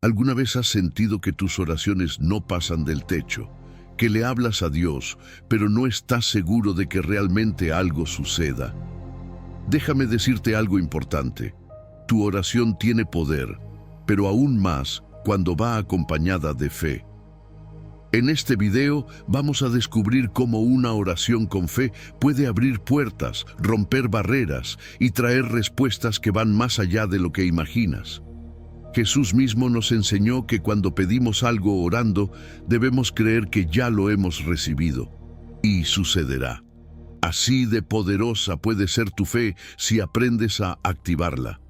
¿Alguna vez has sentido que tus oraciones no pasan del techo? Que le hablas a Dios, pero no estás seguro de que realmente algo suceda. Déjame decirte algo importante. Tu oración tiene poder, pero aún más cuando va acompañada de fe. En este video vamos a descubrir cómo una oración con fe puede abrir puertas, romper barreras y traer respuestas que van más allá de lo que imaginas. Jesús mismo nos enseñó que cuando pedimos algo orando, debemos creer que ya lo hemos recibido, y sucederá. Así de poderosa puede ser tu fe si aprendes a activarla.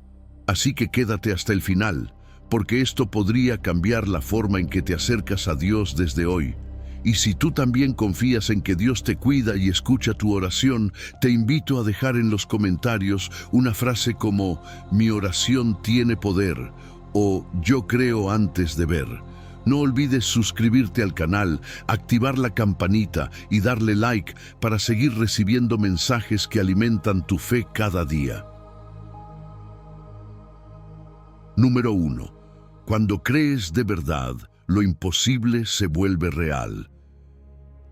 Así que quédate hasta el final, porque esto podría cambiar la forma en que te acercas a Dios desde hoy. Y si tú también confías en que Dios te cuida y escucha tu oración, te invito a dejar en los comentarios una frase como "Mi oración tiene poder" o "Yo creo antes de ver". No olvides suscribirte al canal, activar la campanita y darle like para seguir recibiendo mensajes que alimentan tu fe cada día. Número 1. Cuando crees de verdad, lo imposible se vuelve real.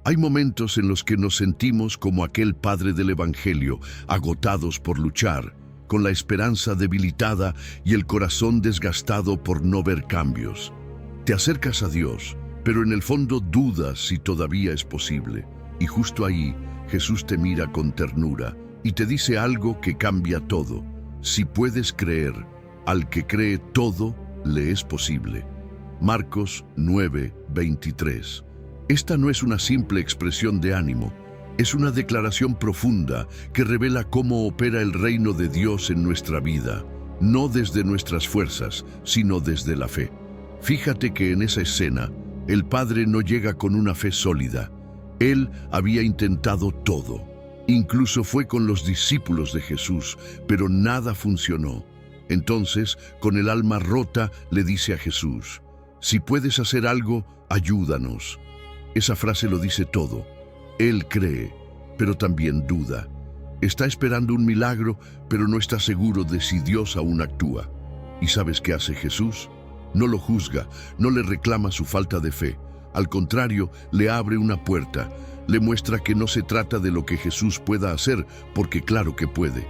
Hay momentos en los que nos sentimos como aquel padre del Evangelio, agotados por luchar, con la esperanza debilitada y el corazón desgastado por no ver cambios. Te acercas a Dios, pero en el fondo dudas si todavía es posible. Y justo ahí, Jesús te mira con ternura y te dice algo que cambia todo. Si puedes creer, al que cree todo le es posible. Marcos 9:23. Esta no es una simple expresión de ánimo. Es una declaración profunda que revela cómo opera el reino de Dios en nuestra vida, no desde nuestras fuerzas, sino desde la fe. Fíjate que en esa escena, el Padre no llega con una fe sólida. Él había intentado todo. Incluso fue con los discípulos de Jesús, pero nada funcionó. Entonces, con el alma rota, le dice a Jesús: "Si puedes hacer algo, ayúdanos". Esa frase lo dice todo. Él cree, pero también duda. Está esperando un milagro, pero no está seguro de si Dios aún actúa. ¿Y sabes qué hace Jesús? No lo juzga, no le reclama su falta de fe. Al contrario, le abre una puerta. Le muestra que no se trata de lo que Jesús pueda hacer, porque claro que puede,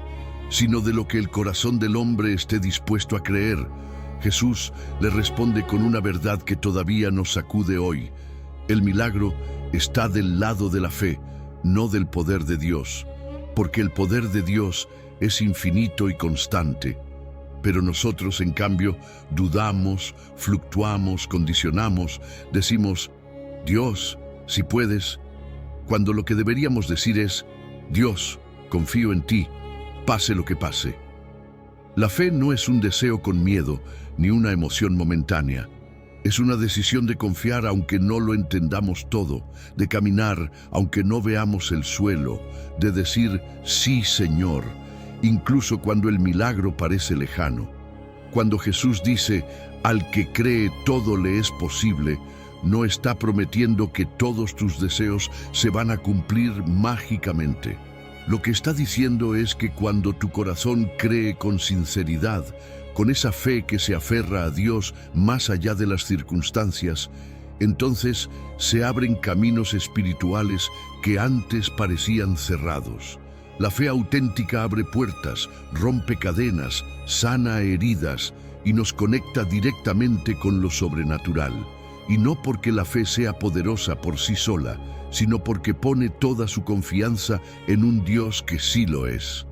sino de lo que el corazón del hombre esté dispuesto a creer. Jesús le responde con una verdad que todavía nos sacude hoy. El milagro está del lado de la fe, no del poder de Dios, porque el poder de Dios es infinito y constante. Pero nosotros, en cambio, dudamos, fluctuamos, condicionamos, decimos: "Dios, si puedes", cuando lo que deberíamos decir es: "Dios, confío en ti, pase lo que pase". La fe no es un deseo con miedo, ni una emoción momentánea. Es una decisión de confiar aunque no lo entendamos todo, de caminar aunque no veamos el suelo, de decir "Sí, Señor", incluso cuando el milagro parece lejano. Cuando Jesús dice "Al que cree todo le es posible", no está prometiendo que todos tus deseos se van a cumplir mágicamente. Lo que está diciendo es que cuando tu corazón cree con sinceridad, con esa fe que se aferra a Dios más allá de las circunstancias, entonces se abren caminos espirituales que antes parecían cerrados. La fe auténtica abre puertas, rompe cadenas, sana heridas y nos conecta directamente con lo sobrenatural. Y no porque la fe sea poderosa por sí sola, sino porque pone toda su confianza en un Dios que sí lo es.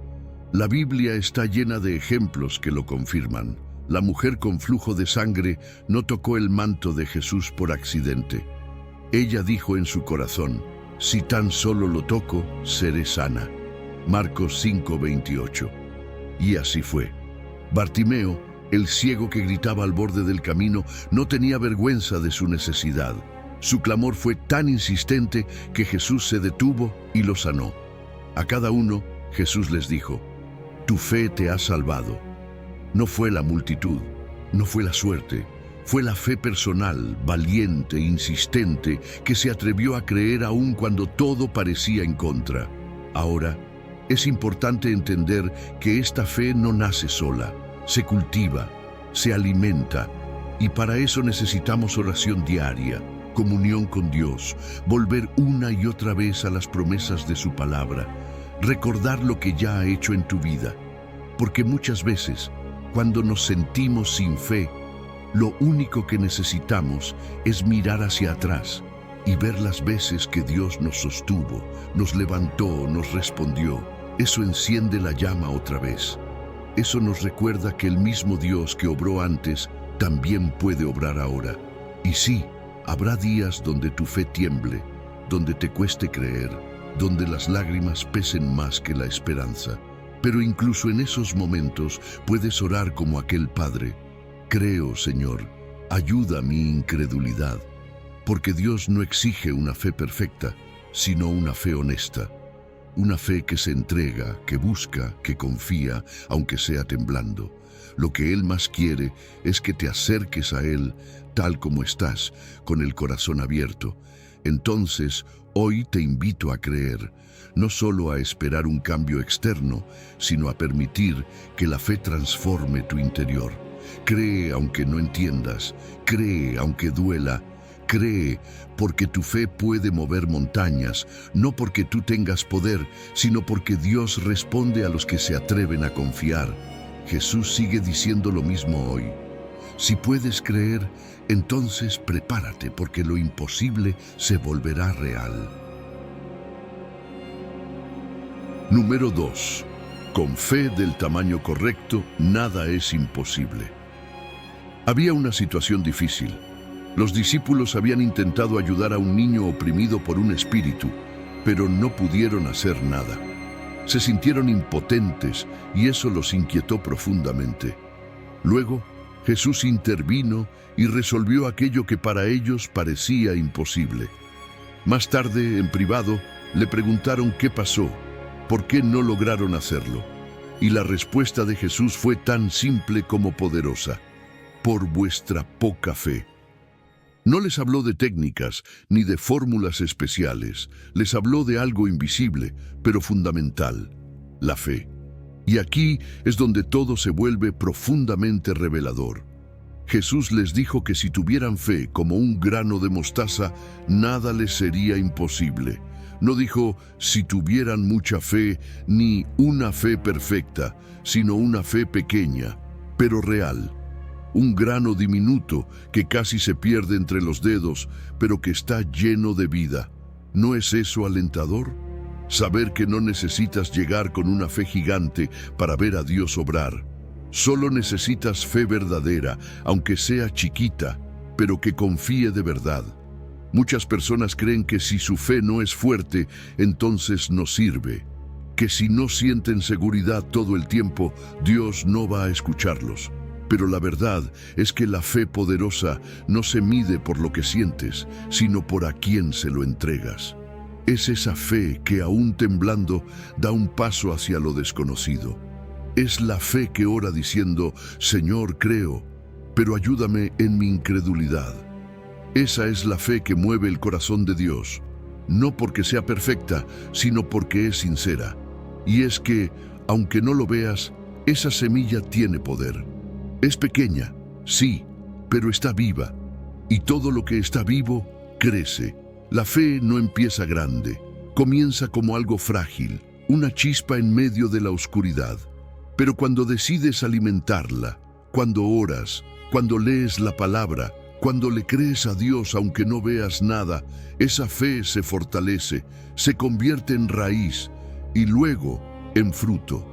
La Biblia está llena de ejemplos que lo confirman. La mujer con flujo de sangre no tocó el manto de Jesús por accidente. Ella dijo en su corazón: "Si tan solo lo toco, seré sana". Marcos 5:28. Y así fue. Bartimeo, el ciego que gritaba al borde del camino, no tenía vergüenza de su necesidad. Su clamor fue tan insistente que Jesús se detuvo y lo sanó. A cada uno, Jesús les dijo: "Tu fe te ha salvado". No fue la multitud, no fue la suerte, fue la fe personal, valiente, insistente, que se atrevió a creer aún cuando todo parecía en contra. Ahora, es importante entender que esta fe no nace sola, se cultiva, se alimenta. Y para eso necesitamos oración diaria, comunión con Dios, volver una y otra vez a las promesas de su palabra, recordar lo que ya ha hecho en tu vida. Porque muchas veces, cuando nos sentimos sin fe, lo único que necesitamos es mirar hacia atrás y ver las veces que Dios nos sostuvo, nos levantó, nos respondió. Eso enciende la llama otra vez. Eso nos recuerda que el mismo Dios que obró antes también puede obrar ahora. Y sí, habrá días donde tu fe tiemble, donde te cueste creer, donde las lágrimas pesen más que la esperanza. Pero incluso en esos momentos puedes orar como aquel padre. Creo, Señor, ayuda mi incredulidad, porque Dios no exige una fe perfecta, sino una fe honesta. Una fe que se entrega, que busca, que confía, aunque sea temblando. Lo que Él más quiere es que te acerques a Él tal como estás, con el corazón abierto. Entonces, hoy te invito a creer, no solo a esperar un cambio externo, sino a permitir que la fe transforme tu interior. Cree aunque no entiendas, cree aunque duela, cree porque tu fe puede mover montañas, no porque tú tengas poder, sino porque Dios responde a los que se atreven a confiar. Jesús sigue diciendo lo mismo hoy. Si puedes creer, entonces prepárate porque lo imposible se volverá real. Número 2. Con fe del tamaño correcto, nada es imposible. Había una situación difícil. Los discípulos habían intentado ayudar a un niño oprimido por un espíritu, pero no pudieron hacer nada. Se sintieron impotentes y eso los inquietó profundamente. Luego, Jesús intervino y resolvió aquello que para ellos parecía imposible. Más tarde, en privado, le preguntaron qué pasó, por qué no lograron hacerlo. Y la respuesta de Jesús fue tan simple como poderosa: por vuestra poca fe. No les habló de técnicas ni de fórmulas especiales, les habló de algo invisible, pero fundamental: la fe. Y aquí es donde todo se vuelve profundamente revelador. Jesús les dijo que si tuvieran fe como un grano de mostaza, nada les sería imposible. No dijo si tuvieran mucha fe, ni una fe perfecta, sino una fe pequeña, pero real. Un grano diminuto que casi se pierde entre los dedos, pero que está lleno de vida. ¿No es eso alentador? Saber que no necesitas llegar con una fe gigante para ver a Dios obrar. Solo necesitas fe verdadera, aunque sea chiquita, pero que confíe de verdad. Muchas personas creen que si su fe no es fuerte, entonces no sirve. Que si no sienten seguridad todo el tiempo, Dios no va a escucharlos. Pero la verdad es que la fe poderosa no se mide por lo que sientes, sino por a quién se lo entregas. Es esa fe que, aún temblando, da un paso hacia lo desconocido. Es la fe que ora diciendo: Señor, creo, pero ayúdame en mi incredulidad. Esa es la fe que mueve el corazón de Dios, no porque sea perfecta, sino porque es sincera. Y es que, aunque no lo veas, esa semilla tiene poder. Es pequeña, sí, pero está viva. Y todo lo que está vivo, crece. La fe no empieza grande, comienza como algo frágil, una chispa en medio de la oscuridad. Pero cuando decides alimentarla, cuando oras, cuando lees la palabra, cuando le crees a Dios aunque no veas nada, esa fe se fortalece, se convierte en raíz y luego en fruto.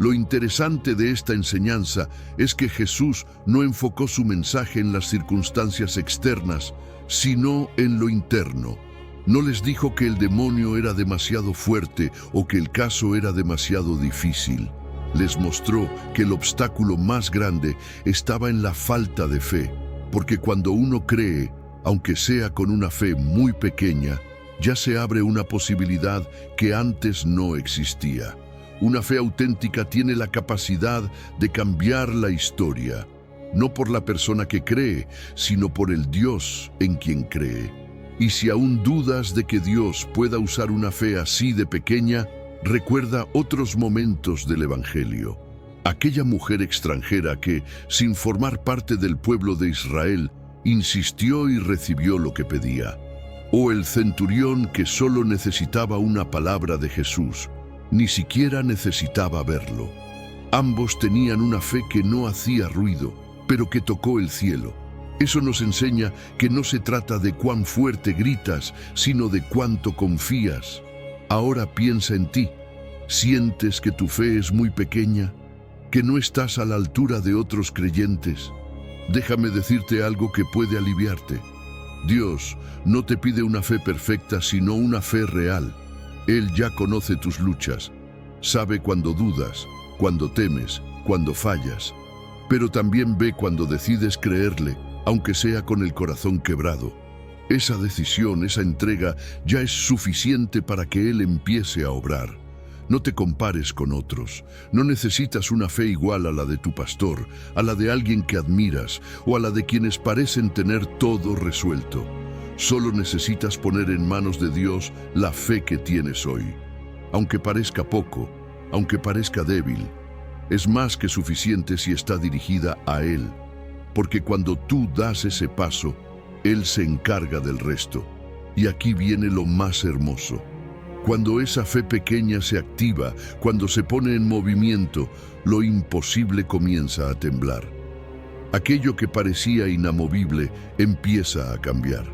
Lo interesante de esta enseñanza es que Jesús no enfocó su mensaje en las circunstancias externas, sino en lo interno. No les dijo que el demonio era demasiado fuerte o que el caso era demasiado difícil. Les mostró que el obstáculo más grande estaba en la falta de fe, porque cuando uno cree, aunque sea con una fe muy pequeña, ya se abre una posibilidad que antes no existía. Una fe auténtica tiene la capacidad de cambiar la historia, no por la persona que cree, sino por el Dios en quien cree. Y si aún dudas de que Dios pueda usar una fe así de pequeña, recuerda otros momentos del Evangelio. Aquella mujer extranjera que, sin formar parte del pueblo de Israel, insistió y recibió lo que pedía. O el centurión que solo necesitaba una palabra de Jesús, ni siquiera necesitaba verlo. Ambos tenían una fe que no hacía ruido, pero que tocó el cielo. Eso nos enseña que no se trata de cuán fuerte gritas, sino de cuánto confías. Ahora piensa en ti. ¿Sientes que tu fe es muy pequeña? ¿Que no estás a la altura de otros creyentes? Déjame decirte algo que puede aliviarte. Dios no te pide una fe perfecta, sino una fe real. Él ya conoce tus luchas, sabe cuando dudas, cuando temes, cuando fallas, pero también ve cuando decides creerle, aunque sea con el corazón quebrado. Esa decisión, esa entrega, ya es suficiente para que Él empiece a obrar. No te compares con otros. No necesitas una fe igual a la de tu pastor, a la de alguien que admiras o a la de quienes parecen tener todo resuelto. Solo necesitas poner en manos de Dios la fe que tienes hoy. Aunque parezca poco, aunque parezca débil, es más que suficiente si está dirigida a Él. Porque cuando tú das ese paso, Él se encarga del resto. Y aquí viene lo más hermoso. Cuando esa fe pequeña se activa, cuando se pone en movimiento, lo imposible comienza a temblar. Aquello que parecía inamovible empieza a cambiar.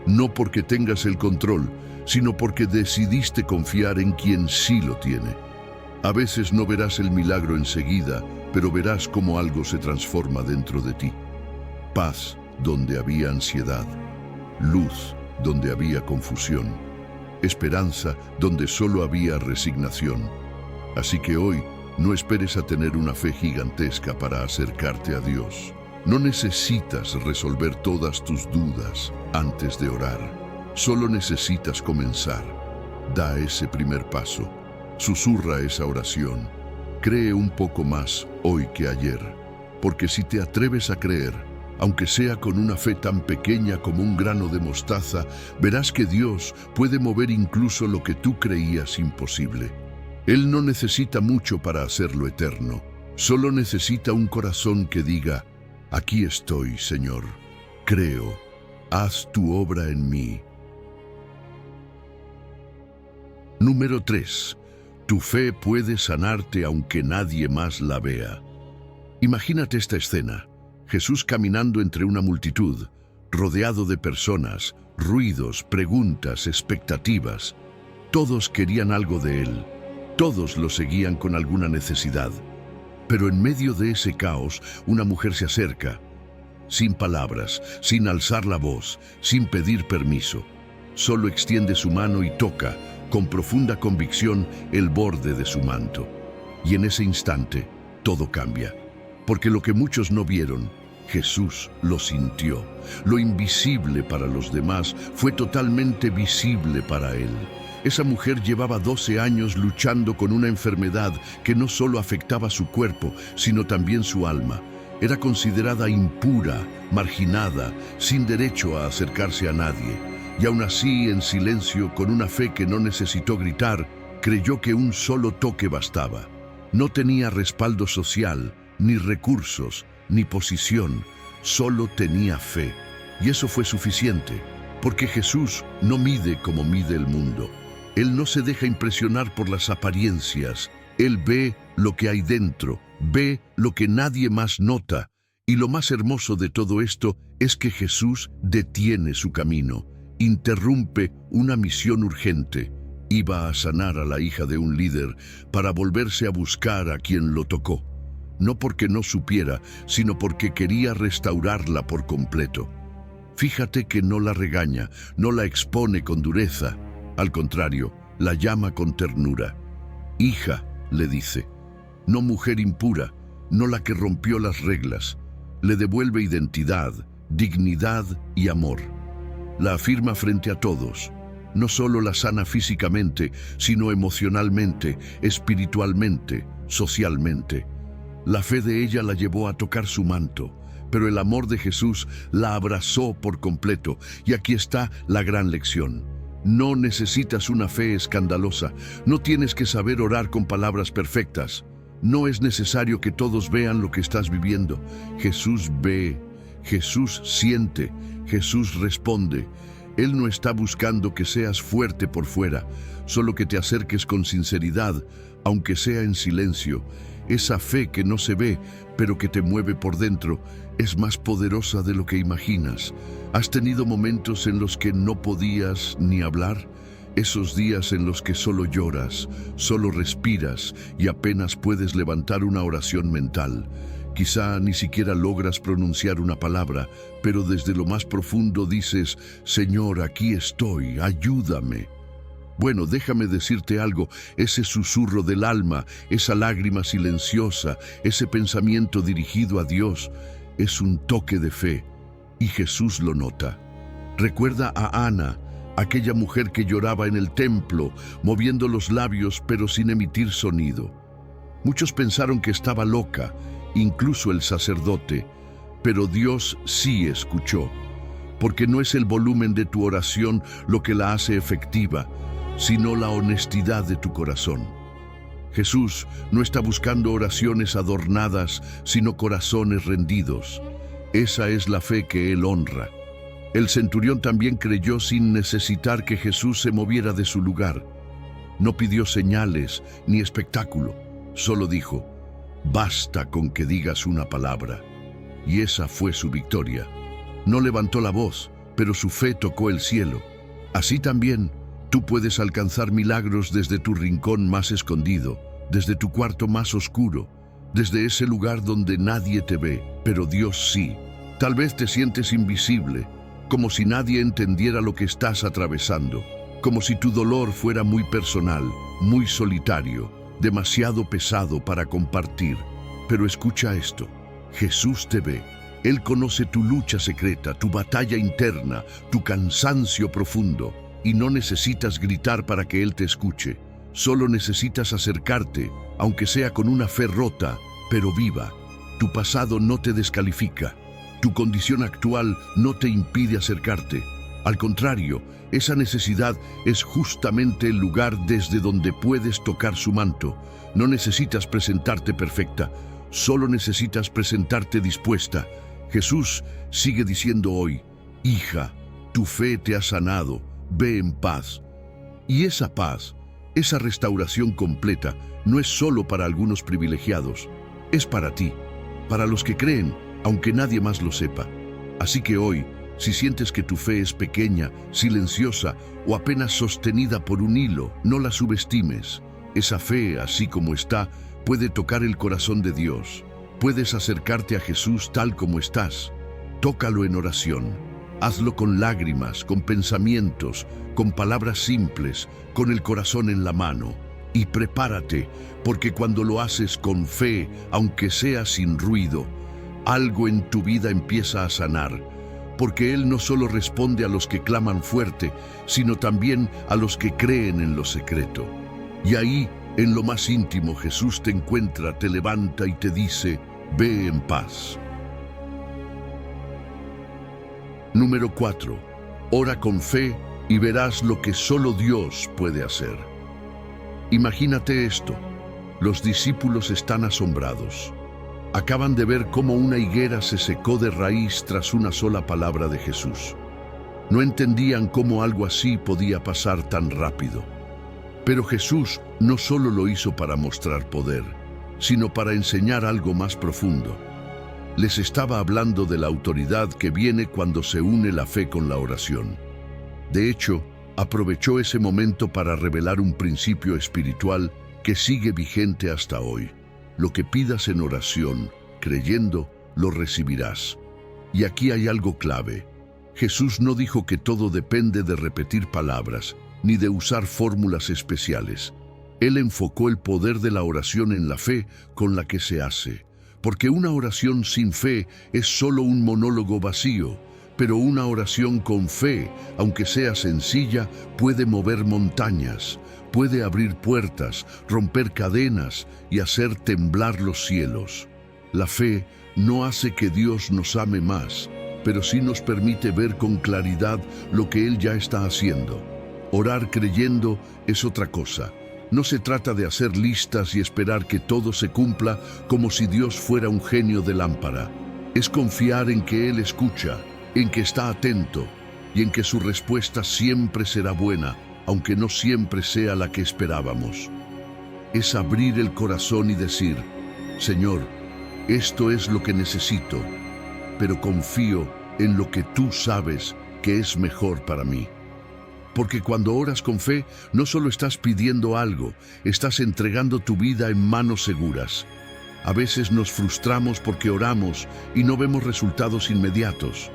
No porque tengas el control, sino porque decidiste confiar en quien sí lo tiene. A veces no verás el milagro enseguida, pero verás cómo algo se transforma dentro de ti. Paz donde había ansiedad, luz donde había confusión, esperanza donde solo había resignación. Así que hoy no esperes a tener una fe gigantesca para acercarte a Dios. No necesitas resolver todas tus dudas antes de orar. Solo necesitas comenzar. Da ese primer paso. Susurra esa oración. Cree un poco más hoy que ayer. Porque si te atreves a creer, aunque sea con una fe tan pequeña como un grano de mostaza, verás que Dios puede mover incluso lo que tú creías imposible. Él no necesita mucho para hacerlo eterno. Solo necesita un corazón que diga: aquí estoy, Señor. Creo. Haz tu obra en mí. Número 3. Tu fe puede sanarte aunque nadie más la vea. Imagínate esta escena. Jesús caminando entre una multitud, rodeado de personas, ruidos, preguntas, expectativas. Todos querían algo de Él. Todos lo seguían con alguna necesidad. Pero en medio de ese caos, una mujer se acerca, sin palabras, sin alzar la voz, sin pedir permiso. Solo extiende su mano y toca, con profunda convicción, el borde de su manto. Y en ese instante, todo cambia. Porque lo que muchos no vieron, Jesús lo sintió. Lo invisible para los demás fue totalmente visible para Él. Esa mujer llevaba 12 años luchando con una enfermedad que no solo afectaba su cuerpo, sino también su alma. Era considerada impura, marginada, sin derecho a acercarse a nadie. Y aún así, en silencio, con una fe que no necesitó gritar, creyó que un solo toque bastaba. No tenía respaldo social, ni recursos, ni posición, solo tenía fe. Y eso fue suficiente, porque Jesús no mide como mide el mundo. Él no se deja impresionar por las apariencias. Él ve lo que hay dentro, ve lo que nadie más nota. Y lo más hermoso de todo esto es que Jesús detiene su camino, interrumpe una misión urgente. Iba a sanar a la hija de un líder para volverse a buscar a quien lo tocó. No porque no supiera, sino porque quería restaurarla por completo. Fíjate que no la regaña, no la expone con dureza. Al contrario, la llama con ternura. Hija, le dice, no mujer impura, no la que rompió las reglas. Le devuelve identidad, dignidad y amor. La afirma frente a todos. No solo la sana físicamente, sino emocionalmente, espiritualmente, socialmente. La fe de ella la llevó a tocar su manto, pero el amor de Jesús la abrazó por completo. Y aquí está la gran lección. No necesitas una fe escandalosa, no tienes que saber orar con palabras perfectas. No es necesario que todos vean lo que estás viviendo. Jesús ve, Jesús siente, Jesús responde. Él no está buscando que seas fuerte por fuera, solo que te acerques con sinceridad, aunque sea en silencio. Esa fe que no se ve, pero que te mueve por dentro, es más poderosa de lo que imaginas. ¿Has tenido momentos en los que no podías ni hablar? Esos días en los que solo lloras, solo respiras y apenas puedes levantar una oración mental. Quizá ni siquiera logras pronunciar una palabra, pero desde lo más profundo dices: Señor, aquí estoy, ayúdame. Bueno, déjame decirte algo, ese susurro del alma, esa lágrima silenciosa, ese pensamiento dirigido a Dios, es un toque de fe, y Jesús lo nota. Recuerda a Ana, aquella mujer que lloraba en el templo, moviendo los labios pero sin emitir sonido. Muchos pensaron que estaba loca, incluso el sacerdote, pero Dios sí escuchó, porque no es el volumen de tu oración lo que la hace efectiva, sino la honestidad de tu corazón. Jesús no está buscando oraciones adornadas, sino corazones rendidos. Esa es la fe que Él honra. El centurión también creyó sin necesitar que Jesús se moviera de su lugar. No pidió señales ni espectáculo, solo dijo: basta con que digas una palabra. Y esa fue su victoria. No levantó la voz, pero su fe tocó el cielo. Así también, tú puedes alcanzar milagros desde tu rincón más escondido, desde tu cuarto más oscuro, desde ese lugar donde nadie te ve, pero Dios sí. Tal vez te sientes invisible, como si nadie entendiera lo que estás atravesando, como si tu dolor fuera muy personal, muy solitario, demasiado pesado para compartir. Pero escucha esto: Jesús te ve. Él conoce tu lucha secreta, tu batalla interna, tu cansancio profundo, y no necesitas gritar para que Él te escuche. Solo necesitas acercarte, aunque sea con una fe rota, pero viva. Tu pasado no te descalifica. Tu condición actual no te impide acercarte. Al contrario, esa necesidad es justamente el lugar desde donde puedes tocar su manto. No necesitas presentarte perfecta, solo necesitas presentarte dispuesta. Jesús sigue diciendo hoy: hija, tu fe te ha sanado, ve en paz. Y esa paz, esa restauración completa, no es solo para algunos privilegiados, es para ti, para los que creen, aunque nadie más lo sepa. Así que hoy, si sientes que tu fe es pequeña, silenciosa o apenas sostenida por un hilo, no la subestimes. Esa fe, así como está, puede tocar el corazón de Dios. Puedes acercarte a Jesús tal como estás. Tócalo en oración. Hazlo con lágrimas, con pensamientos, con palabras simples, con el corazón en la mano. Y prepárate, porque cuando lo haces con fe, aunque sea sin ruido, algo en tu vida empieza a sanar, porque Él no solo responde a los que claman fuerte, sino también a los que creen en lo secreto. Y ahí, en lo más íntimo, Jesús te encuentra, te levanta y te dice: ve en paz. Número 4. Ora con fe y verás lo que solo Dios puede hacer. Imagínate esto: los discípulos están asombrados. Acaban de ver cómo una higuera se secó de raíz tras una sola palabra de Jesús. No entendían cómo algo así podía pasar tan rápido. Pero Jesús no solo lo hizo para mostrar poder, sino para enseñar algo más profundo. Les estaba hablando de la autoridad que viene cuando se une la fe con la oración. De hecho, aprovechó ese momento para revelar un principio espiritual que sigue vigente hasta hoy. Lo que pidas en oración, creyendo, lo recibirás. Y aquí hay algo clave. Jesús no dijo que todo depende de repetir palabras, ni de usar fórmulas especiales. Él enfocó el poder de la oración en la fe con la que se hace. Porque una oración sin fe es solo un monólogo vacío, pero una oración con fe, aunque sea sencilla, puede mover montañas, puede abrir puertas, romper cadenas y hacer temblar los cielos. La fe no hace que Dios nos ame más, pero sí nos permite ver con claridad lo que Él ya está haciendo. Orar creyendo es otra cosa. No se trata de hacer listas y esperar que todo se cumpla como si Dios fuera un genio de lámpara. Es confiar en que Él escucha, en que está atento y en que su respuesta siempre será buena, aunque no siempre sea la que esperábamos. Es abrir el corazón y decir: Señor, esto es lo que necesito, pero confío en lo que tú sabes que es mejor para mí. Porque cuando oras con fe, no solo estás pidiendo algo, estás entregando tu vida en manos seguras. A veces nos frustramos porque oramos y no vemos resultados inmediatos.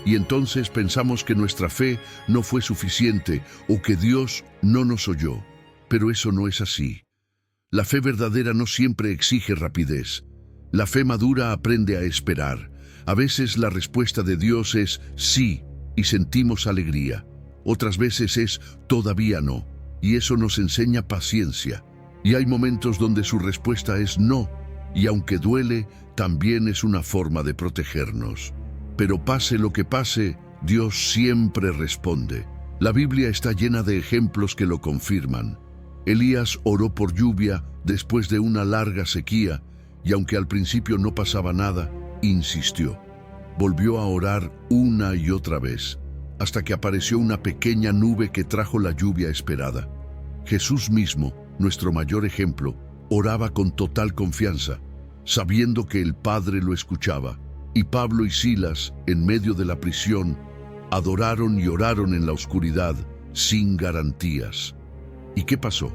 Y entonces pensamos que nuestra fe no fue suficiente o que Dios no nos oyó. Pero eso no es así. La fe verdadera no siempre exige rapidez. La fe madura aprende a esperar. A veces la respuesta de Dios es sí y sentimos alegría. Otras veces es todavía no, y eso nos enseña paciencia. Y hay momentos donde su respuesta es no, y aunque duele, también es una forma de protegernos. Pero pase lo que pase, Dios siempre responde. La Biblia está llena de ejemplos que lo confirman. Elías oró por lluvia después de una larga sequía, y aunque al principio no pasaba nada, insistió. Volvió a orar una y otra vez, hasta que apareció una pequeña nube que trajo la lluvia esperada. Jesús mismo, nuestro mayor ejemplo, oraba con total confianza, sabiendo que el Padre lo escuchaba. Y Pablo y Silas, en medio de la prisión, adoraron y oraron en la oscuridad, sin garantías. ¿Y qué pasó?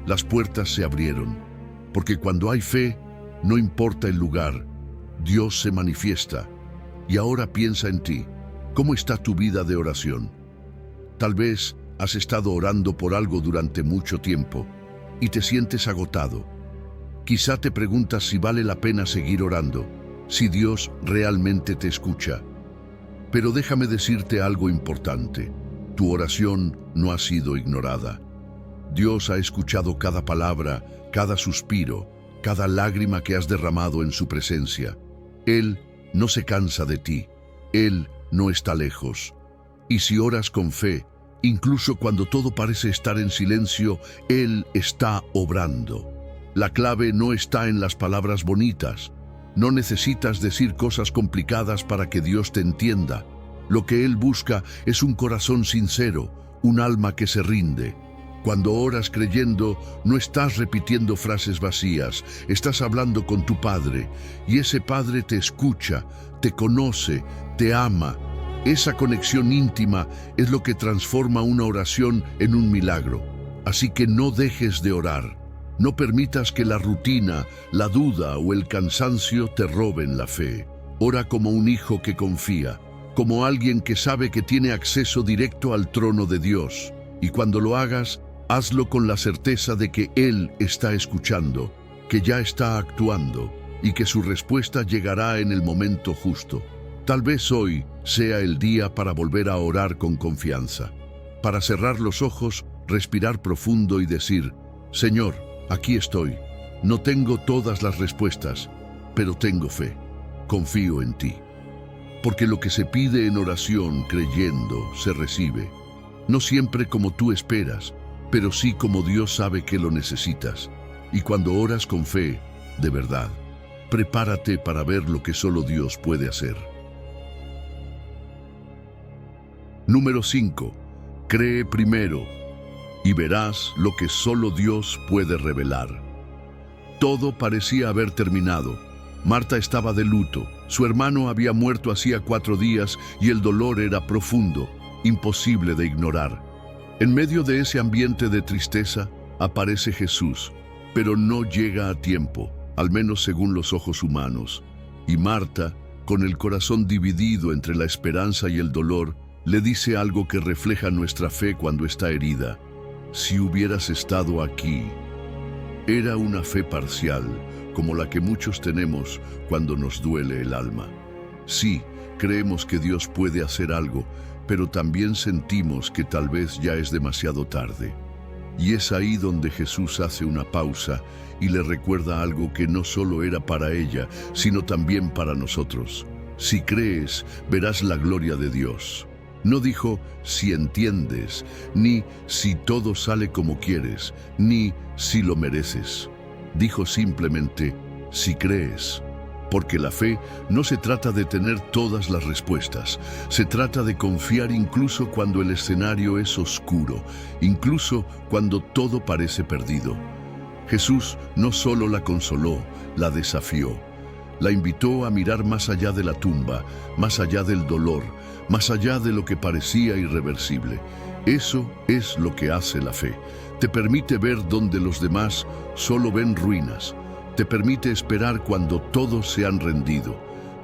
Las puertas se abrieron, porque cuando hay fe, no importa el lugar, Dios se manifiesta. Y ahora piensa en ti. ¿Cómo está tu vida de oración? Tal vez has estado orando por algo durante mucho tiempo y te sientes agotado. Quizá te preguntas si vale la pena seguir orando, si Dios realmente te escucha. Pero déjame decirte algo importante. Tu oración no ha sido ignorada. Dios ha escuchado cada palabra, cada suspiro, cada lágrima que has derramado en su presencia. Él no se cansa de ti. Él no está lejos. Y si oras con fe, incluso cuando todo parece estar en silencio, Él está obrando. La clave no está en las palabras bonitas. No necesitas decir cosas complicadas para que Dios te entienda. Lo que Él busca es un corazón sincero, un alma que se rinde. Cuando oras creyendo, no estás repitiendo frases vacías, estás hablando con tu Padre, y ese Padre te escucha, te conoce, te ama. Esa conexión íntima es lo que transforma una oración en un milagro. Así que no dejes de orar. No permitas que la rutina, la duda o el cansancio te roben la fe. Ora como un hijo que confía, como alguien que sabe que tiene acceso directo al trono de Dios. Y cuando lo hagas, hazlo con la certeza de que Él está escuchando, que ya está actuando y que su respuesta llegará en el momento justo. Tal vez hoy sea el día para volver a orar con confianza, para cerrar los ojos, respirar profundo y decir: Señor, aquí estoy. No tengo todas las respuestas, pero tengo fe. Confío en ti. Porque lo que se pide en oración creyendo se recibe. No siempre como tú esperas, pero sí como Dios sabe que lo necesitas. Y cuando oras con fe, de verdad, prepárate para ver lo que solo Dios puede hacer. Número 5. Cree primero y verás lo que solo Dios puede revelar. Todo parecía haber terminado. Marta estaba de luto. Su hermano había muerto hacía 4 días y el dolor era profundo, imposible de ignorar. En medio de ese ambiente de tristeza, aparece Jesús, pero no llega a tiempo, al menos según los ojos humanos. Y Marta, con el corazón dividido entre la esperanza y el dolor, le dice algo que refleja nuestra fe cuando está herida. Si hubieras estado aquí. Era una fe parcial, como la que muchos tenemos cuando nos duele el alma. Sí, creemos que Dios puede hacer algo, pero también sentimos que tal vez ya es demasiado tarde. Y es ahí donde Jesús hace una pausa y le recuerda algo que no solo era para ella, sino también para nosotros. Si crees, verás la gloria de Dios. No dijo si entiendes, ni si todo sale como quieres, ni si lo mereces. Dijo simplemente si crees. Porque la fe no se trata de tener todas las respuestas, se trata de confiar incluso cuando el escenario es oscuro, incluso cuando todo parece perdido. Jesús no solo la consoló, la desafió. La invitó a mirar más allá de la tumba, más allá del dolor, más allá de lo que parecía irreversible. Eso es lo que hace la fe. Te permite ver donde los demás solo ven ruinas. Te permite esperar cuando todos se han rendido.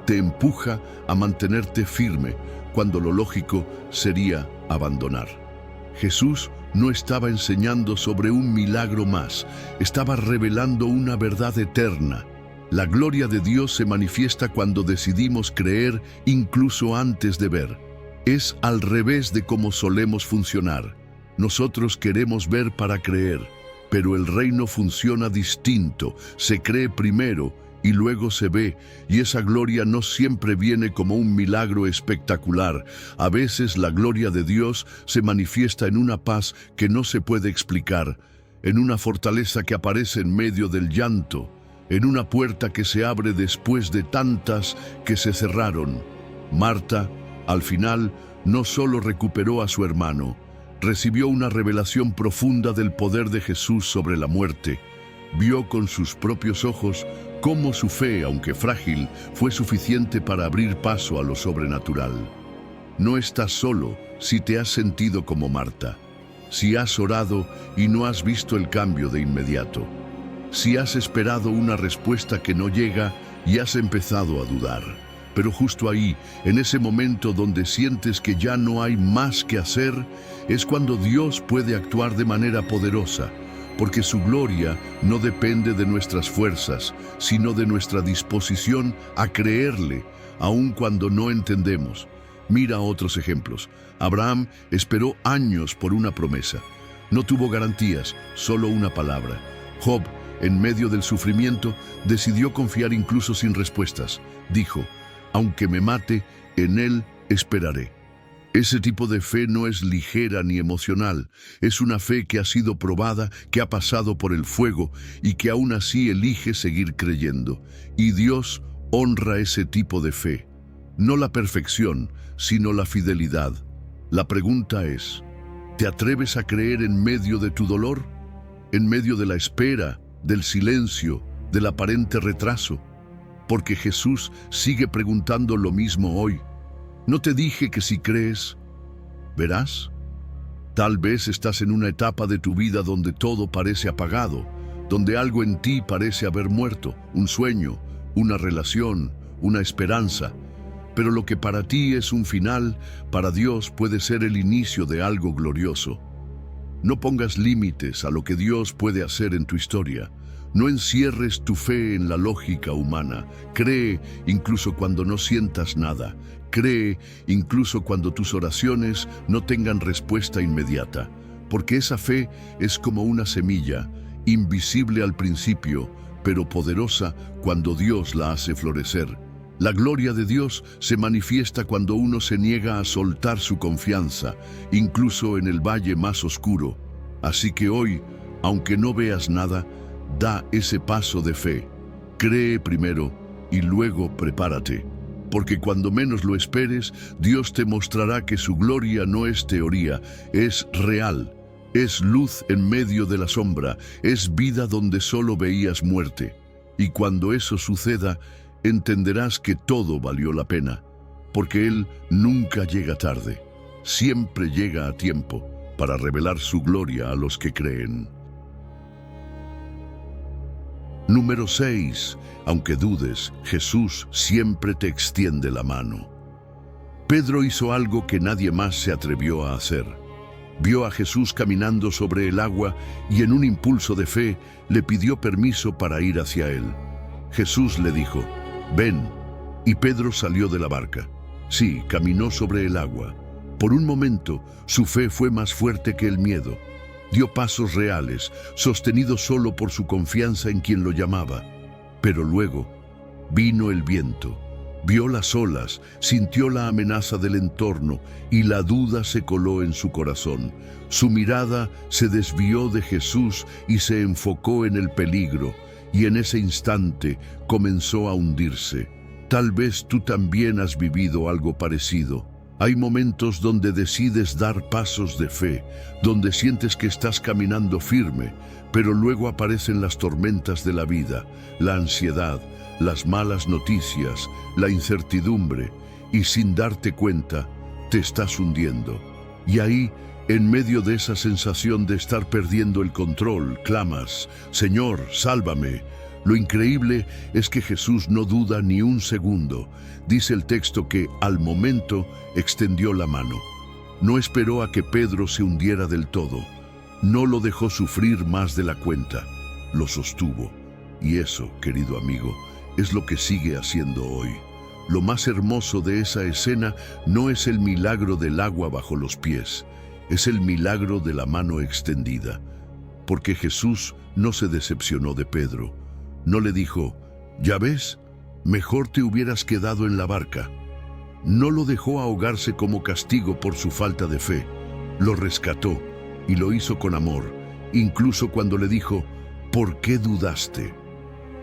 Te empuja a mantenerte firme cuando lo lógico sería abandonar. Jesús no estaba enseñando sobre un milagro más, estaba revelando una verdad eterna. La gloria de Dios se manifiesta cuando decidimos creer incluso antes de ver. Es al revés de cómo solemos funcionar. Nosotros queremos ver para creer, pero el reino funciona distinto. Se cree primero y luego se ve, y esa gloria no siempre viene como un milagro espectacular. A veces la gloria de Dios se manifiesta en una paz que no se puede explicar, en una fortaleza que aparece en medio del llanto, en una puerta que se abre después de tantas que se cerraron. Marta, al final, no solo recuperó a su hermano, recibió una revelación profunda del poder de Jesús sobre la muerte. Vio con sus propios ojos cómo su fe, aunque frágil, fue suficiente para abrir paso a lo sobrenatural. No estás solo si te has sentido como Marta, si has orado y no has visto el cambio de inmediato, si has esperado una respuesta que no llega y has empezado a dudar. Pero justo ahí, en ese momento donde sientes que ya no hay más que hacer, es cuando Dios puede actuar de manera poderosa, porque su gloria no depende de nuestras fuerzas, sino de nuestra disposición a creerle, aun cuando no entendemos. Mira otros ejemplos. Abraham esperó años por una promesa. No tuvo garantías, solo una palabra. Job, en medio del sufrimiento, decidió confiar incluso sin respuestas. Dijo: aunque me mate, en él esperaré. Ese tipo de fe no es ligera ni emocional, es una fe que ha sido probada, que ha pasado por el fuego y que aún así elige seguir creyendo. Y Dios honra ese tipo de fe, no la perfección, sino la fidelidad. La pregunta es, ¿te atreves a creer en medio de tu dolor? ¿En medio de la espera, del silencio, del aparente retraso? Porque Jesús sigue preguntando lo mismo hoy. ¿No te dije que si crees, verás? Tal vez estás en una etapa de tu vida donde todo parece apagado, donde algo en ti parece haber muerto, un sueño, una relación, una esperanza. Pero lo que para ti es un final, para Dios puede ser el inicio de algo glorioso. No pongas límites a lo que Dios puede hacer en tu historia. No encierres tu fe en la lógica humana. Cree incluso cuando no sientas nada. Cree incluso cuando tus oraciones no tengan respuesta inmediata. Porque esa fe es como una semilla, invisible al principio, pero poderosa cuando Dios la hace florecer. La gloria de Dios se manifiesta cuando uno se niega a soltar su confianza, incluso en el valle más oscuro. Así que hoy, aunque no veas nada, da ese paso de fe. Cree primero y luego prepárate. Porque cuando menos lo esperes, Dios te mostrará que su gloria no es teoría, es real. Es luz en medio de la sombra, es vida donde solo veías muerte. Y cuando eso suceda, entenderás que todo valió la pena. Porque Él nunca llega tarde, siempre llega a tiempo para revelar su gloria a los que creen. Número 6. Aunque dudes, Jesús siempre te extiende la mano. Pedro hizo algo que nadie más se atrevió a hacer. Vio a Jesús caminando sobre el agua y en un impulso de fe le pidió permiso para ir hacia él. Jesús le dijo: ven. Y Pedro salió de la barca. Sí, caminó sobre el agua. Por un momento, su fe fue más fuerte que el miedo. Dio pasos reales, sostenido solo por su confianza en quien lo llamaba. Pero luego vino el viento. Vio las olas, sintió la amenaza del entorno y la duda se coló en su corazón. Su mirada se desvió de Jesús y se enfocó en el peligro, y en ese instante comenzó a hundirse. Tal vez tú también has vivido algo parecido. Hay momentos donde decides dar pasos de fe, donde sientes que estás caminando firme, pero luego aparecen las tormentas de la vida, la ansiedad, las malas noticias, la incertidumbre, y sin darte cuenta, te estás hundiendo. Y ahí, en medio de esa sensación de estar perdiendo el control, clamas: Señor, sálvame. Lo increíble es que Jesús no duda ni un segundo. Dice el texto que, al momento, extendió la mano. No esperó a que Pedro se hundiera del todo. No lo dejó sufrir más de la cuenta. Lo sostuvo. Y eso, querido amigo, es lo que sigue haciendo hoy. Lo más hermoso de esa escena no es el milagro del agua bajo los pies, es el milagro de la mano extendida. Porque Jesús no se decepcionó de Pedro. No le dijo: ¿ya ves? Mejor te hubieras quedado en la barca. No lo dejó ahogarse como castigo por su falta de fe. Lo rescató y lo hizo con amor, incluso cuando le dijo: ¿por qué dudaste?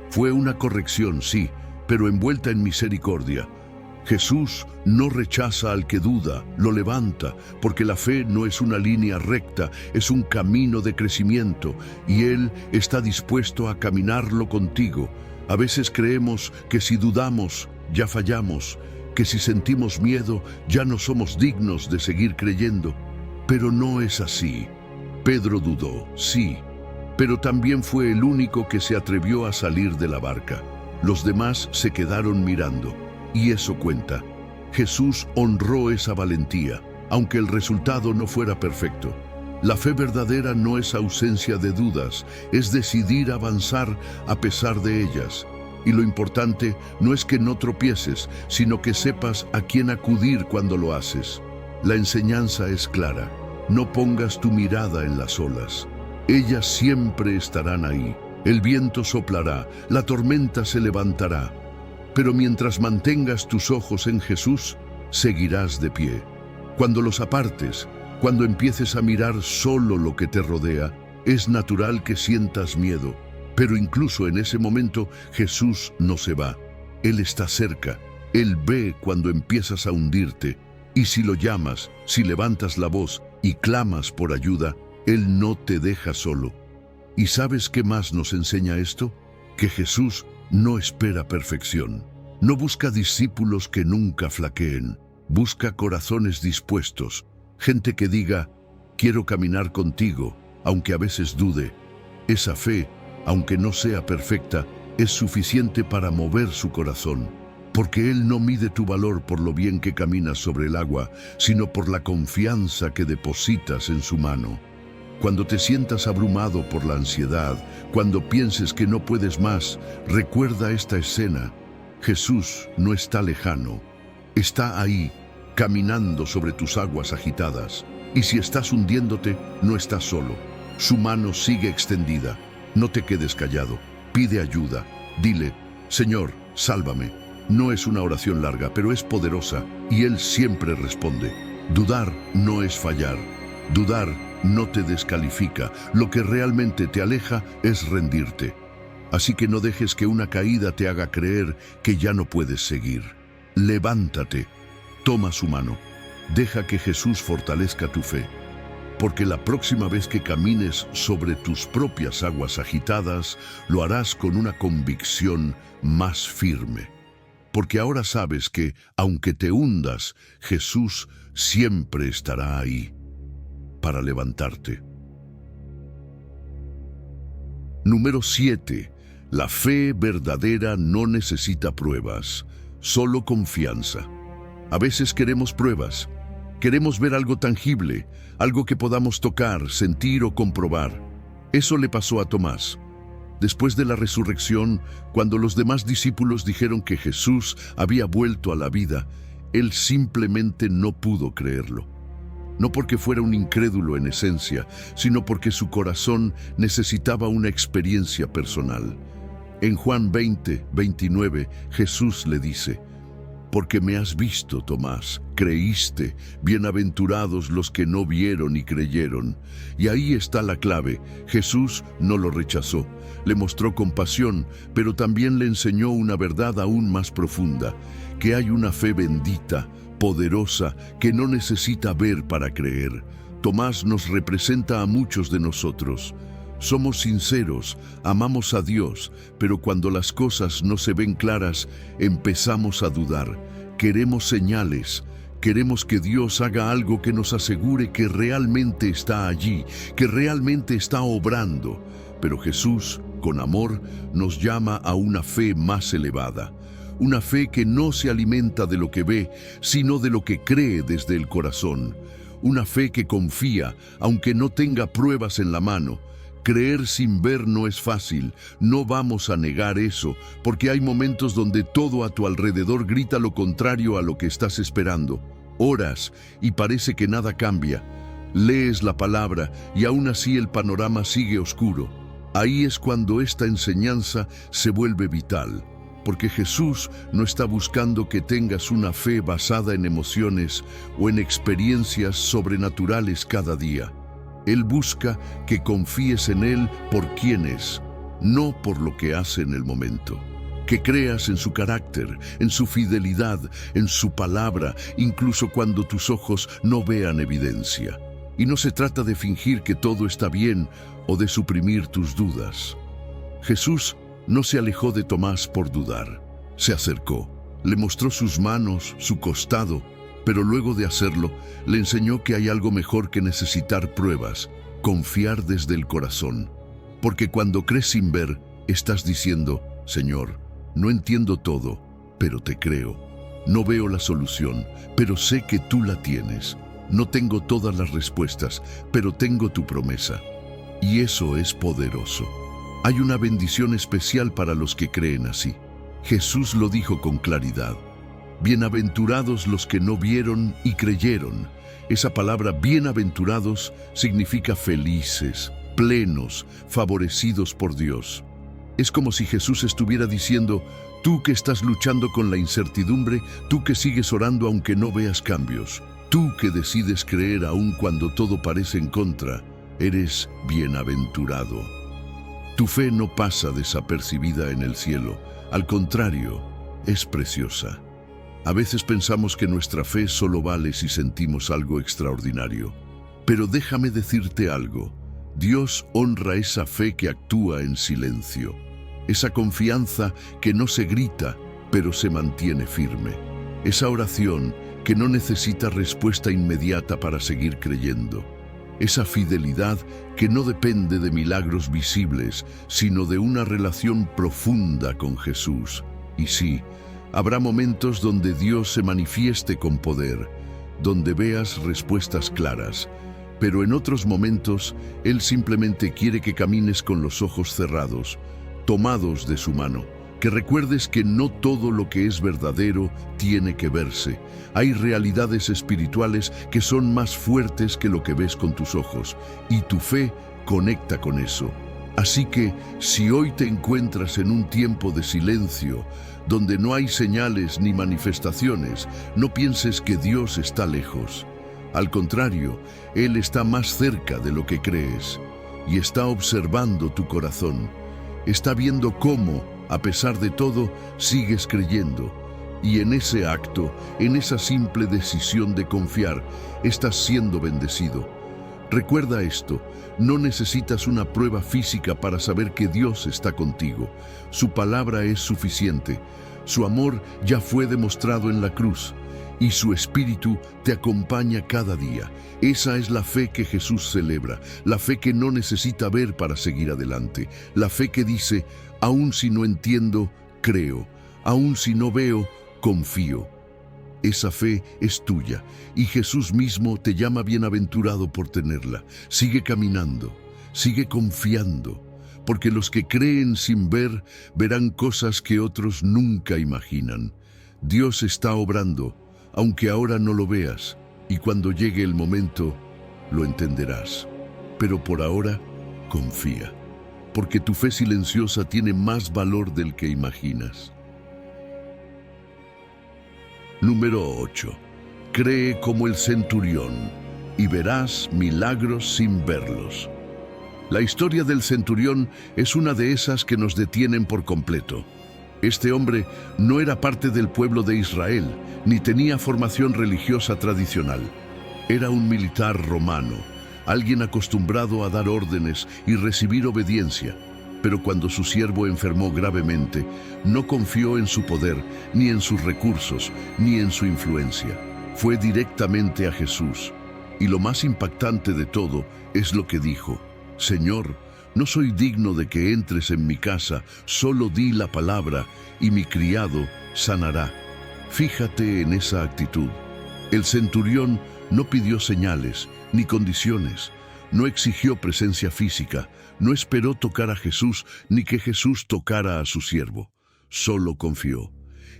Fue una corrección, sí, pero envuelta en misericordia. Jesús no rechaza al que duda, lo levanta, porque la fe no es una línea recta, es un camino de crecimiento, y Él está dispuesto a caminarlo contigo. A veces creemos que si dudamos, ya fallamos, que si sentimos miedo, ya no somos dignos de seguir creyendo. Pero no es así. Pedro dudó, sí, pero también fue el único que se atrevió a salir de la barca. Los demás se quedaron mirando, y eso cuenta. Jesús honró esa valentía, aunque el resultado no fuera perfecto. La fe verdadera no es ausencia de dudas, es decidir avanzar a pesar de ellas. Y lo importante no es que no tropieces, sino que sepas a quién acudir cuando lo haces. La enseñanza es clara: no pongas tu mirada en las olas. Ellas siempre estarán ahí. El viento soplará, la tormenta se levantará. Pero mientras mantengas tus ojos en Jesús, seguirás de pie. Cuando los apartes, cuando empieces a mirar solo lo que te rodea, es natural que sientas miedo. Pero incluso en ese momento, Jesús no se va. Él está cerca. Él ve cuando empiezas a hundirte. Y si lo llamas, si levantas la voz y clamas por ayuda, Él no te deja solo. ¿Y sabes qué más nos enseña esto? Que Jesús no espera perfección. No busca discípulos que nunca flaqueen. Busca corazones dispuestos. Gente que diga: quiero caminar contigo, aunque a veces dude. Esa fe, aunque no sea perfecta, es suficiente para mover su corazón. Porque Él no mide tu valor por lo bien que caminas sobre el agua, sino por la confianza que depositas en su mano. Cuando te sientas abrumado por la ansiedad, cuando pienses que no puedes más, recuerda esta escena. Jesús no está lejano, está ahí, caminando sobre tus aguas agitadas. Y si estás hundiéndote, no estás solo. Su mano sigue extendida. No te quedes callado, pide ayuda. Dile: Señor, sálvame. No es una oración larga, pero es poderosa, y Él siempre responde. Dudar no es fallar. Dudar no te descalifica. Lo que realmente te aleja es rendirte. Así que no dejes que una caída te haga creer que ya no puedes seguir. Levántate, toma su mano, deja que Jesús fortalezca tu fe. Porque la próxima vez que camines sobre tus propias aguas agitadas, lo harás con una convicción más firme. Porque ahora sabes que, aunque te hundas, Jesús siempre estará ahí para levantarte. Número 7. La fe verdadera no necesita pruebas, solo confianza. A veces queremos pruebas. Queremos ver algo tangible, algo que podamos tocar, sentir o comprobar. Eso le pasó a Tomás. Después de la resurrección, cuando los demás discípulos dijeron que Jesús había vuelto a la vida, él simplemente no pudo creerlo. No porque fuera un incrédulo en esencia, sino porque su corazón necesitaba una experiencia personal. En Juan 20:29, Jesús le dice: Porque me has visto, Tomás, creíste, bienaventurados los que no vieron y creyeron. Y ahí está la clave. Jesús no lo rechazó, le mostró compasión, pero también le enseñó una verdad aún más profunda, que hay una fe bendita, poderosa, que no necesita ver para creer. Tomás nos representa a muchos de nosotros. Somos sinceros, amamos a Dios, pero cuando las cosas no se ven claras, empezamos a dudar. Queremos señales, queremos que Dios haga algo que nos asegure que realmente está allí, que realmente está obrando. Pero Jesús, con amor, nos llama a una fe más elevada. Una fe que no se alimenta de lo que ve, sino de lo que cree desde el corazón. Una fe que confía, aunque no tenga pruebas en la mano. Creer sin ver no es fácil, no vamos a negar eso, porque hay momentos donde todo a tu alrededor grita lo contrario a lo que estás esperando. Oras y parece que nada cambia. Lees la palabra y aún así el panorama sigue oscuro. Ahí es cuando esta enseñanza se vuelve vital, porque Jesús no está buscando que tengas una fe basada en emociones o en experiencias sobrenaturales cada día. Él busca que confíes en Él por quién es, no por lo que hace en el momento. Que creas en su carácter, en su fidelidad, en su palabra, incluso cuando tus ojos no vean evidencia. Y no se trata de fingir que todo está bien o de suprimir tus dudas. Jesús no se alejó de Tomás por dudar. Se acercó, le mostró sus manos, su costado, pero luego de hacerlo, le enseñó que hay algo mejor que necesitar pruebas, confiar desde el corazón. Porque cuando crees sin ver, estás diciendo, Señor, no entiendo todo, pero te creo. No veo la solución, pero sé que tú la tienes. No tengo todas las respuestas, pero tengo tu promesa. Y eso es poderoso. Hay una bendición especial para los que creen así. Jesús lo dijo con claridad. Bienaventurados los que no vieron y creyeron. Esa palabra bienaventurados significa felices, plenos, favorecidos por Dios. Es como si Jesús estuviera diciendo, tú que estás luchando con la incertidumbre, tú que sigues orando aunque no veas cambios, tú que decides creer aun cuando todo parece en contra, eres bienaventurado. Tu fe no pasa desapercibida en el cielo, al contrario, es preciosa. A veces pensamos que nuestra fe solo vale si sentimos algo extraordinario. Pero déjame decirte algo. Dios honra esa fe que actúa en silencio. Esa confianza que no se grita, pero se mantiene firme. Esa oración que no necesita respuesta inmediata para seguir creyendo. Esa fidelidad que no depende de milagros visibles, sino de una relación profunda con Jesús. Y sí, habrá momentos donde Dios se manifieste con poder, donde veas respuestas claras, pero en otros momentos Él simplemente quiere que camines con los ojos cerrados, tomados de su mano, que recuerdes que no todo lo que es verdadero tiene que verse. Hay realidades espirituales que son más fuertes que lo que ves con tus ojos, y tu fe conecta con eso. Así que, si hoy te encuentras en un tiempo de silencio, donde no hay señales ni manifestaciones, no pienses que Dios está lejos. Al contrario, Él está más cerca de lo que crees, y está observando tu corazón. Está viendo cómo, a pesar de todo, sigues creyendo. Y en ese acto, en esa simple decisión de confiar, estás siendo bendecido. Recuerda esto, no necesitas una prueba física para saber que Dios está contigo. Su palabra es suficiente. Su amor ya fue demostrado en la cruz y su espíritu te acompaña cada día. Esa es la fe que Jesús celebra, la fe que no necesita ver para seguir adelante, la fe que dice, aun si no entiendo, creo, aun si no veo, confío. Esa fe es tuya y Jesús mismo te llama bienaventurado por tenerla. Sigue caminando, sigue confiando, porque los que creen sin ver verán cosas que otros nunca imaginan. Dios está obrando, aunque ahora no lo veas, y cuando llegue el momento, lo entenderás. Pero por ahora, confía, porque tu fe silenciosa tiene más valor del que imaginas. Número 8. Cree como el centurión y verás milagros sin verlos. La historia del centurión es una de esas que nos detienen por completo. Este hombre no era parte del pueblo de Israel, ni tenía formación religiosa tradicional. Era un militar romano, alguien acostumbrado a dar órdenes y recibir obediencia. Pero cuando su siervo enfermó gravemente, no confió en su poder, ni en sus recursos, ni en su influencia. Fue directamente a Jesús. Y lo más impactante de todo es lo que dijo: Señor, no soy digno de que entres en mi casa, solo di la palabra y mi criado sanará. Fíjate en esa actitud. El centurión no pidió señales ni condiciones, no exigió presencia física, no esperó tocar a Jesús ni que Jesús tocara a su siervo. Solo confió.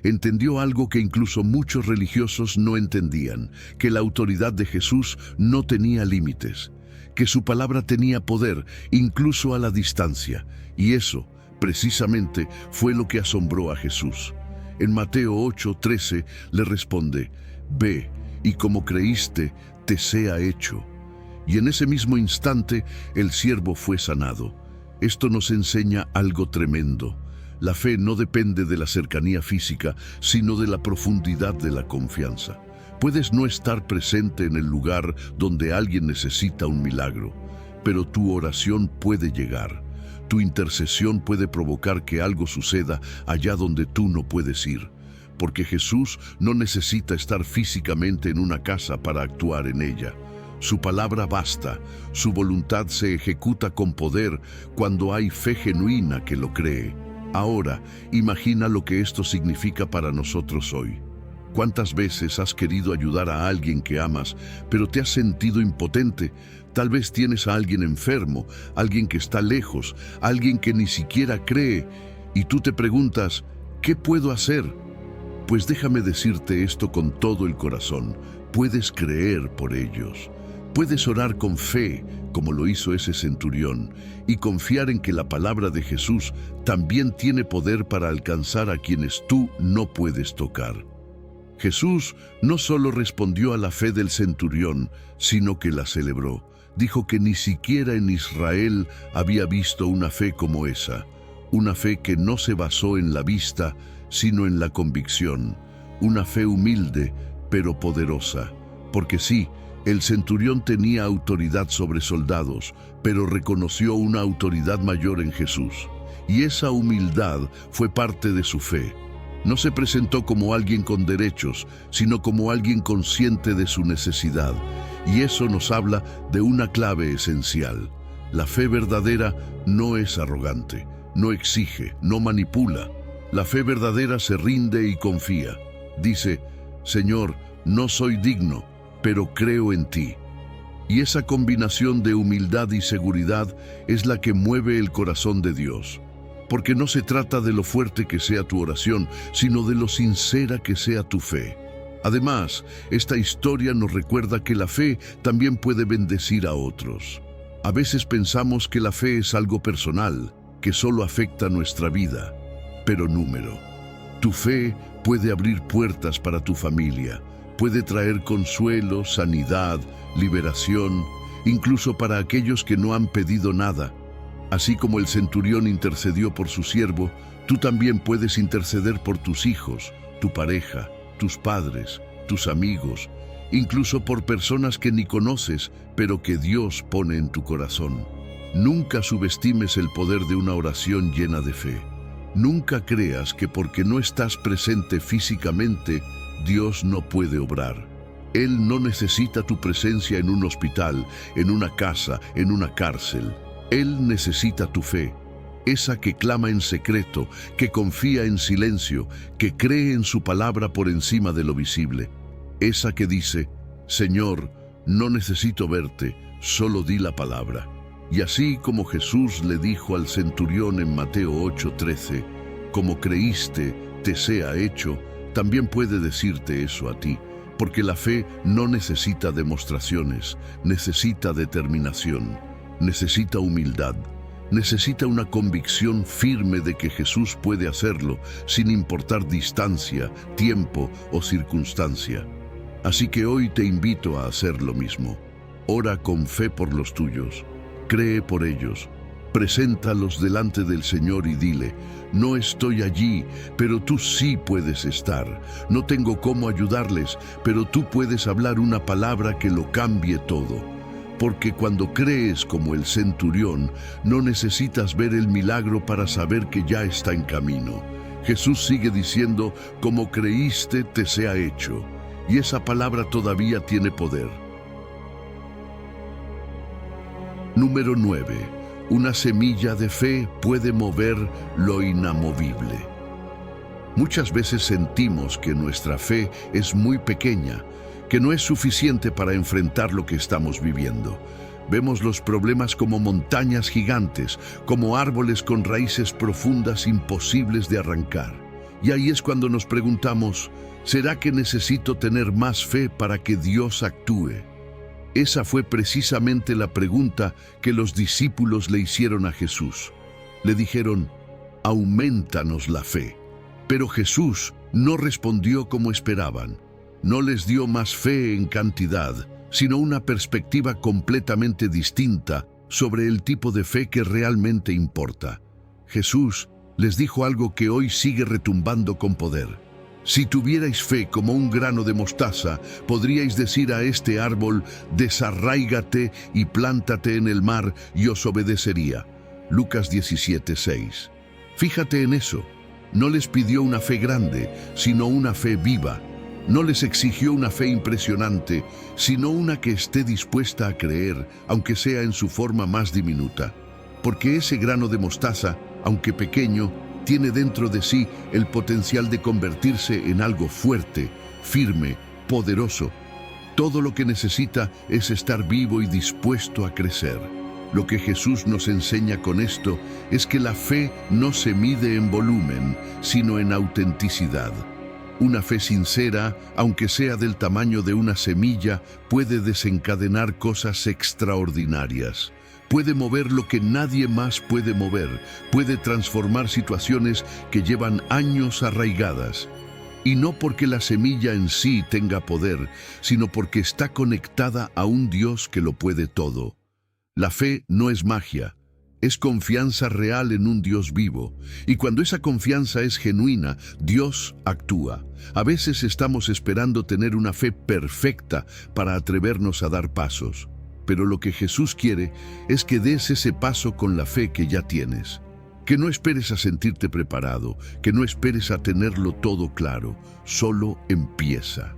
Entendió algo que incluso muchos religiosos no entendían, que la autoridad de Jesús no tenía límites, que su palabra tenía poder incluso a la distancia, y eso, precisamente, fue lo que asombró a Jesús. En Mateo 8:13 le responde: Ve, y como creíste, te sea hecho. Y en ese mismo instante, el siervo fue sanado. Esto nos enseña algo tremendo. La fe no depende de la cercanía física, sino de la profundidad de la confianza. Puedes no estar presente en el lugar donde alguien necesita un milagro, pero tu oración puede llegar. Tu intercesión puede provocar que algo suceda allá donde tú no puedes ir, porque Jesús no necesita estar físicamente en una casa para actuar en ella. Su palabra basta, su voluntad se ejecuta con poder cuando hay fe genuina que lo cree. Ahora, imagina lo que esto significa para nosotros hoy. ¿Cuántas veces has querido ayudar a alguien que amas, pero te has sentido impotente? Tal vez tienes a alguien enfermo, alguien que está lejos, alguien que ni siquiera cree, y tú te preguntas, ¿qué puedo hacer? Pues déjame decirte esto con todo el corazón. Puedes creer por ellos. Puedes orar con fe, como lo hizo ese centurión, y confiar en que la palabra de Jesús también tiene poder para alcanzar a quienes tú no puedes tocar. Jesús no solo respondió a la fe del centurión, sino que la celebró. Dijo que ni siquiera en Israel había visto una fe como esa, una fe que no se basó en la vista, sino en la convicción, una fe humilde, pero poderosa. Porque sí, el centurión tenía autoridad sobre soldados, pero reconoció una autoridad mayor en Jesús. Y esa humildad fue parte de su fe. No se presentó como alguien con derechos, sino como alguien consciente de su necesidad. Y eso nos habla de una clave esencial. La fe verdadera no es arrogante, no exige, no manipula. La fe verdadera se rinde y confía. Dice: Señor, no soy digno, pero creo en ti. Y esa combinación de humildad y seguridad es la que mueve el corazón de Dios. Porque no se trata de lo fuerte que sea tu oración, sino de lo sincera que sea tu fe. Además, esta historia nos recuerda que la fe también puede bendecir a otros. A veces pensamos que la fe es algo personal, que solo afecta nuestra vida. Pero tu fe puede abrir puertas para tu familia, puede traer consuelo, sanidad, liberación, incluso para aquellos que no han pedido nada. Así como el centurión intercedió por su siervo, tú también puedes interceder por tus hijos, tu pareja, tus padres, tus amigos, incluso por personas que ni conoces, pero que Dios pone en tu corazón. Nunca subestimes el poder de una oración llena de fe. Nunca creas que porque no estás presente físicamente, Dios no puede obrar. Él no necesita tu presencia en un hospital, en una casa, en una cárcel. Él necesita tu fe, esa que clama en secreto, que confía en silencio, que cree en su palabra por encima de lo visible. Esa que dice: Señor, no necesito verte, solo di la palabra. Y así como Jesús le dijo al centurión en Mateo 8:13, como creíste, te sea hecho, también puede decirte eso a ti, porque la fe no necesita demostraciones, necesita determinación, necesita humildad, necesita una convicción firme de que Jesús puede hacerlo, sin importar distancia, tiempo o circunstancia. Así que hoy te invito a hacer lo mismo. Ora con fe por los tuyos, cree por ellos, preséntalos delante del Señor y dile: no estoy allí, pero tú sí puedes estar. No tengo cómo ayudarles, pero tú puedes hablar una palabra que lo cambie todo. Porque cuando crees como el centurión, no necesitas ver el milagro para saber que ya está en camino. Jesús sigue diciendo: como creíste, te sea hecho. Y esa palabra todavía tiene poder. Número 9. Una semilla de fe puede mover lo inamovible. Muchas veces sentimos que nuestra fe es muy pequeña, que no es suficiente para enfrentar lo que estamos viviendo. Vemos los problemas como montañas gigantes, como árboles con raíces profundas imposibles de arrancar. Y ahí es cuando nos preguntamos: ¿será que necesito tener más fe para que Dios actúe? Esa fue precisamente la pregunta que los discípulos le hicieron a Jesús. Le dijeron: aumentanos la fe. Pero Jesús no respondió como esperaban. No les dio más fe en cantidad, sino una perspectiva completamente distinta sobre el tipo de fe que realmente importa. Jesús les dijo algo que hoy sigue retumbando con poder. Si tuvierais fe como un grano de mostaza, podríais decir a este árbol: desarráigate y plántate en el mar, y os obedecería. Lucas 17:6. Fíjate en eso. No les pidió una fe grande, sino una fe viva. No les exigió una fe impresionante, sino una que esté dispuesta a creer, aunque sea en su forma más diminuta. Porque ese grano de mostaza, aunque pequeño, tiene dentro de sí el potencial de convertirse en algo fuerte, firme, poderoso. Todo lo que necesita es estar vivo y dispuesto a crecer. Lo que Jesús nos enseña con esto es que la fe no se mide en volumen, sino en autenticidad. Una fe sincera, aunque sea del tamaño de una semilla, puede desencadenar cosas extraordinarias. Puede mover lo que nadie más puede mover. Puede transformar situaciones que llevan años arraigadas. Y no porque la semilla en sí tenga poder, sino porque está conectada a un Dios que lo puede todo. La fe no es magia. Es confianza real en un Dios vivo. Y cuando esa confianza es genuina, Dios actúa. A veces estamos esperando tener una fe perfecta para atrevernos a dar pasos. Pero lo que Jesús quiere es que des ese paso con la fe que ya tienes. Que no esperes a sentirte preparado, que no esperes a tenerlo todo claro. Solo empieza.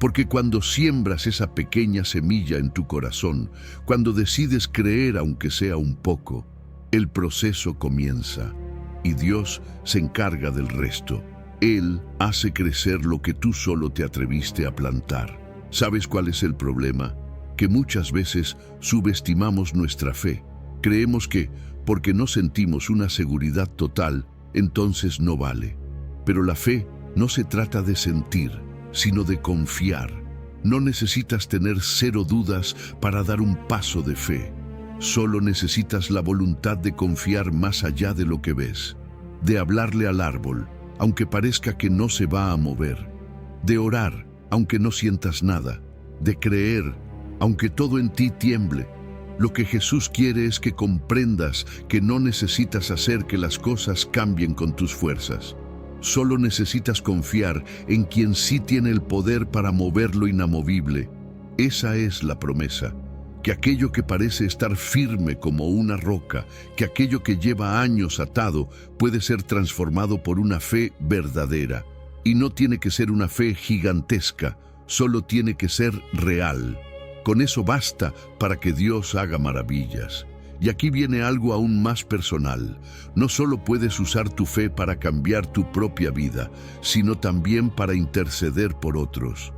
Porque cuando siembras esa pequeña semilla en tu corazón, cuando decides creer aunque sea un poco, el proceso comienza y Dios se encarga del resto. Él hace crecer lo que tú solo te atreviste a plantar. ¿Sabes cuál es el problema? Que muchas veces subestimamos nuestra fe. Creemos que, porque no sentimos una seguridad total, entonces no vale. Pero la fe no se trata de sentir, sino de confiar. No necesitas tener 0 dudas para dar un paso de fe. Solo necesitas la voluntad de confiar más allá de lo que ves, de hablarle al árbol, aunque parezca que no se va a mover, de orar, aunque no sientas nada, de creer, aunque todo en ti tiemble. Lo que Jesús quiere es que comprendas que no necesitas hacer que las cosas cambien con tus fuerzas. Solo necesitas confiar en quien sí tiene el poder para mover lo inamovible. Esa es la promesa. Que aquello que parece estar firme como una roca, que aquello que lleva años atado, puede ser transformado por una fe verdadera. Y no tiene que ser una fe gigantesca, solo tiene que ser real. Con eso basta para que Dios haga maravillas. Y aquí viene algo aún más personal. No solo puedes usar tu fe para cambiar tu propia vida, sino también para interceder por otros.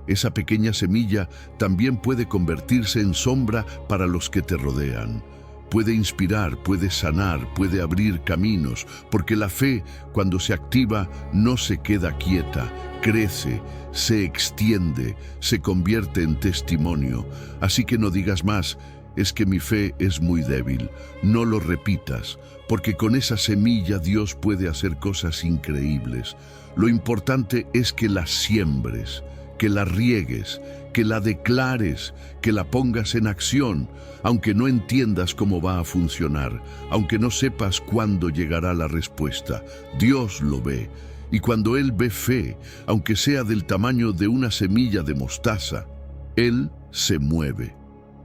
Esa pequeña semilla también puede convertirse en sombra para los que te rodean. Puede inspirar, puede sanar, puede abrir caminos, porque la fe, cuando se activa, no se queda quieta, crece, se extiende, se convierte en testimonio. Así que no digas más: es que mi fe es muy débil. No lo repitas, porque con esa semilla Dios puede hacer cosas increíbles. Lo importante es que la siembres, que la riegues, que la declares, que la pongas en acción, aunque no entiendas cómo va a funcionar, aunque no sepas cuándo llegará la respuesta. Dios lo ve, y cuando Él ve fe, aunque sea del tamaño de una semilla de mostaza, Él se mueve.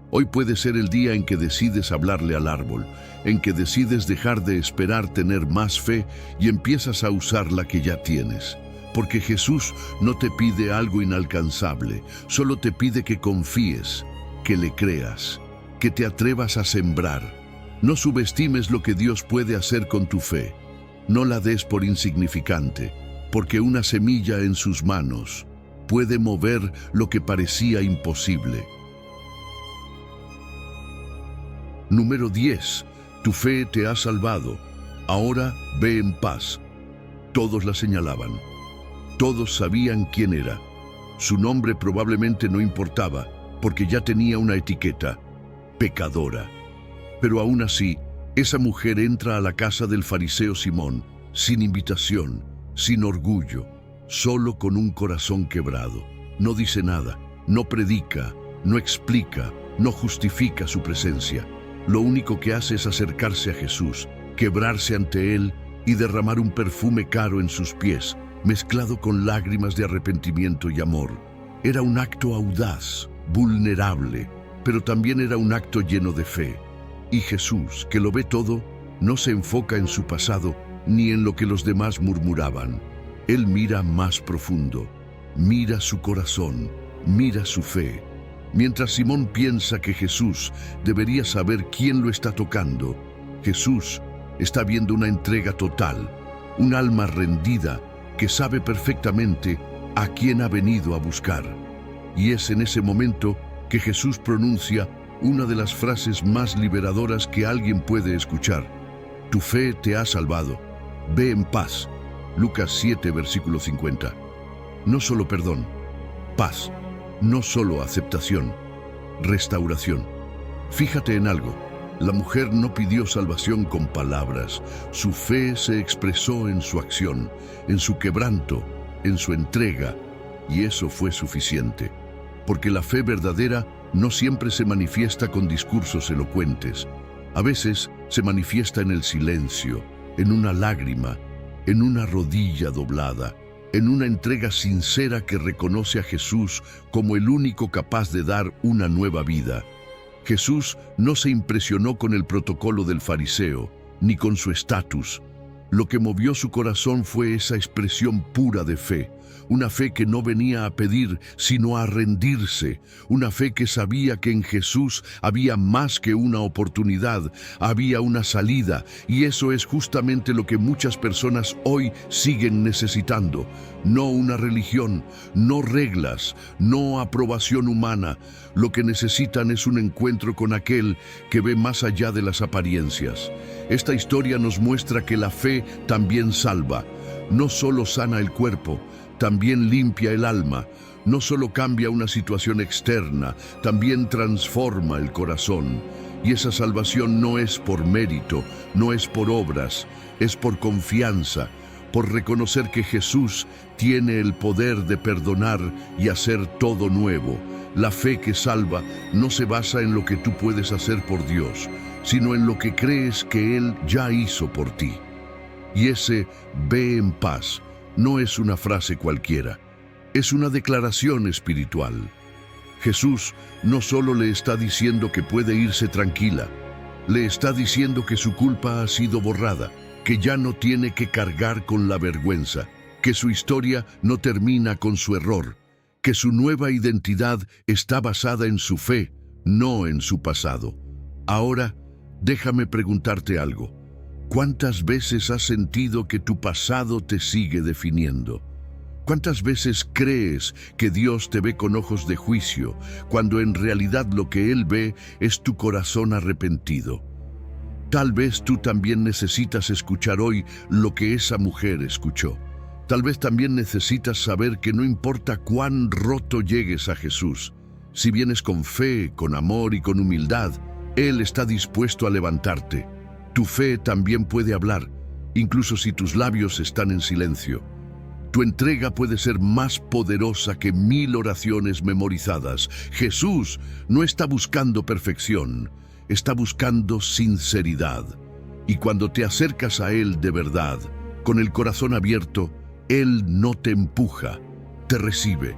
Hoy puede ser el día en que decides hablarle al árbol, en que decides dejar de esperar tener más fe y empiezas a usar la que ya tienes. Porque Jesús no te pide algo inalcanzable, solo te pide que confíes, que le creas, que te atrevas a sembrar. No subestimes lo que Dios puede hacer con tu fe. No la des por insignificante, porque una semilla en sus manos puede mover lo que parecía imposible. Número 10. Tu fe te ha salvado. Ahora ve en paz. Todos la señalaban. Todos sabían quién era. Su nombre probablemente no importaba, porque ya tenía una etiqueta: pecadora. Pero aún así, esa mujer entra a la casa del fariseo Simón, sin invitación, sin orgullo, solo con un corazón quebrado. No dice nada, no predica, no explica, no justifica su presencia. Lo único que hace es acercarse a Jesús, quebrarse ante Él y derramar un perfume caro en sus pies, mezclado con lágrimas de arrepentimiento y amor. Era un acto audaz, vulnerable, pero también era un acto lleno de fe. Y Jesús, que lo ve todo, no se enfoca en su pasado ni en lo que los demás murmuraban. Él mira más profundo, mira su corazón, mira su fe. Mientras Simón piensa que Jesús debería saber quién lo está tocando, Jesús está viendo una entrega total, un alma rendida que sabe perfectamente a quién ha venido a buscar. Y es en ese momento que Jesús pronuncia una de las frases más liberadoras que alguien puede escuchar: tu fe te ha salvado, ve en paz. Lucas 7, versículo 50. No solo perdón, paz. No solo aceptación, restauración. Fíjate en algo: la mujer no pidió salvación con palabras. Su fe se expresó en su acción, en su quebranto, en su entrega, y eso fue suficiente. Porque la fe verdadera no siempre se manifiesta con discursos elocuentes. A veces se manifiesta en el silencio, en una lágrima, en una rodilla doblada, en una entrega sincera que reconoce a Jesús como el único capaz de dar una nueva vida. Jesús no se impresionó con el protocolo del fariseo, ni con su estatus. Lo que movió su corazón fue esa expresión pura de fe, una fe que no venía a pedir, sino a rendirse, una fe que sabía que en Jesús había más que una oportunidad, había una salida, y eso es justamente lo que muchas personas hoy siguen necesitando. No una religión, no reglas, no aprobación humana. Lo que necesitan es un encuentro con aquel que ve más allá de las apariencias. Esta historia nos muestra que la fe también salva. No solo sana el cuerpo, también limpia el alma. No solo cambia una situación externa, también transforma el corazón. Y esa salvación no es por mérito, no es por obras, es por confianza, por reconocer que Jesús tiene el poder de perdonar y hacer todo nuevo. La fe que salva no se basa en lo que tú puedes hacer por Dios, sino en lo que crees que Él ya hizo por ti. Y ese "ve en paz" no es una frase cualquiera, es una declaración espiritual. Jesús no solo le está diciendo que puede irse tranquila, le está diciendo que su culpa ha sido borrada, que ya no tiene que cargar con la vergüenza, que su historia no termina con su error, que su nueva identidad está basada en su fe, no en su pasado. Ahora, déjame preguntarte algo. ¿Cuántas veces has sentido que tu pasado te sigue definiendo? ¿Cuántas veces crees que Dios te ve con ojos de juicio, cuando en realidad lo que Él ve es tu corazón arrepentido? Tal vez tú también necesitas escuchar hoy lo que esa mujer escuchó. Tal vez también necesitas saber que no importa cuán roto llegues a Jesús, si vienes con fe, con amor y con humildad, Él está dispuesto a levantarte. Tu fe también puede hablar, incluso si tus labios están en silencio. Tu entrega puede ser más poderosa que 1000 oraciones memorizadas. Jesús no está buscando perfección, está buscando sinceridad. Y cuando te acercas a Él de verdad, con el corazón abierto, Él no te empuja, te recibe,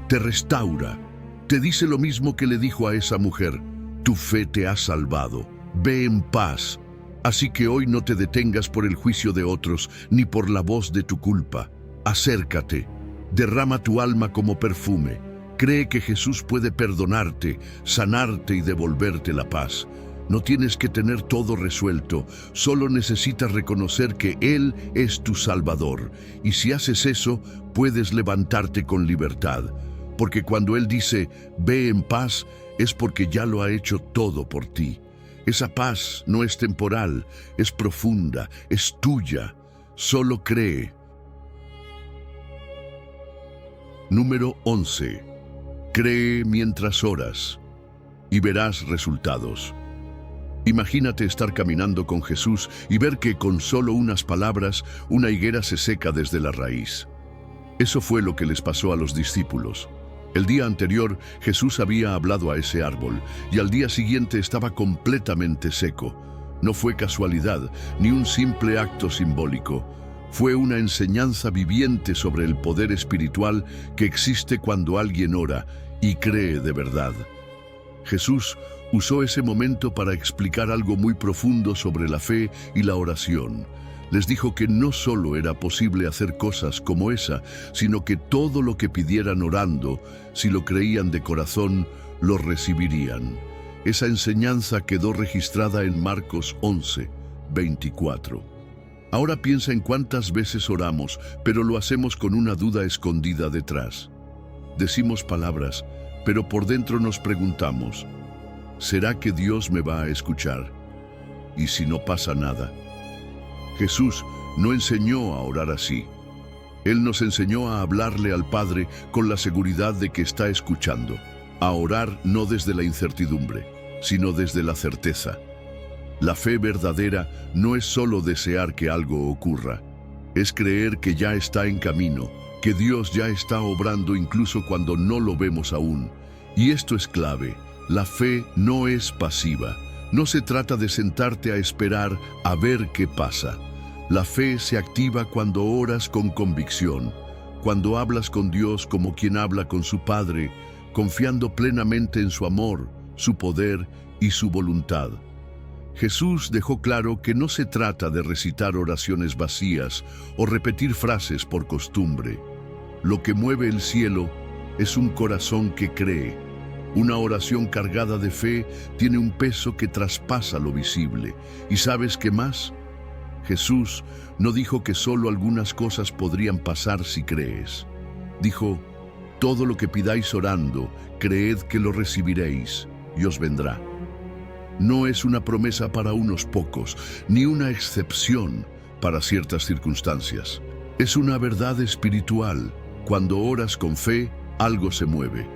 te restaura, te dice lo mismo que le dijo a esa mujer: tu fe te ha salvado, ve en paz. Así que hoy no te detengas por el juicio de otros, ni por la voz de tu culpa. Acércate, derrama tu alma como perfume. Cree que Jesús puede perdonarte, sanarte y devolverte la paz. No tienes que tener todo resuelto, solo necesitas reconocer que Él es tu Salvador. Y si haces eso, puedes levantarte con libertad. Porque cuando Él dice, ve en paz, es porque ya lo ha hecho todo por ti. Esa paz no es temporal, es profunda, es tuya. Solo cree. Número 11. Cree mientras oras y verás resultados. Imagínate estar caminando con Jesús y ver que con solo unas palabras una higuera se seca desde la raíz. Eso fue lo que les pasó a los discípulos. El día anterior Jesús había hablado a ese árbol y al día siguiente estaba completamente seco. No fue casualidad ni un simple acto simbólico. Fue una enseñanza viviente sobre el poder espiritual que existe cuando alguien ora y cree de verdad. Jesús usó ese momento para explicar algo muy profundo sobre la fe y la oración. Les dijo que no solo era posible hacer cosas como esa, sino que todo lo que pidieran orando, si lo creían de corazón, lo recibirían. Esa enseñanza quedó registrada en Marcos 11:24. Ahora piensa en cuántas veces oramos, pero lo hacemos con una duda escondida detrás. Decimos palabras, pero por dentro nos preguntamos, ¿será que Dios me va a escuchar? ¿Y si no pasa nada? Jesús no enseñó a orar así. Él nos enseñó a hablarle al Padre con la seguridad de que está escuchando, a orar no desde la incertidumbre, sino desde la certeza. La fe verdadera no es solo desear que algo ocurra, es creer que ya está en camino, que Dios ya está obrando incluso cuando no lo vemos aún. Y esto es clave, la fe no es pasiva, no se trata de sentarte a esperar a ver qué pasa. La fe se activa cuando oras con convicción, cuando hablas con Dios como quien habla con su Padre, confiando plenamente en su amor, su poder y su voluntad. Jesús dejó claro que no se trata de recitar oraciones vacías o repetir frases por costumbre. Lo que mueve el cielo es un corazón que cree. Una oración cargada de fe tiene un peso que traspasa lo visible. ¿Y sabes qué más? Jesús no dijo que solo algunas cosas podrían pasar si crees. Dijo, todo lo que pidáis orando, creed que lo recibiréis y os vendrá. No es una promesa para unos pocos, ni una excepción para ciertas circunstancias. Es una verdad espiritual. Cuando oras con fe, algo se mueve.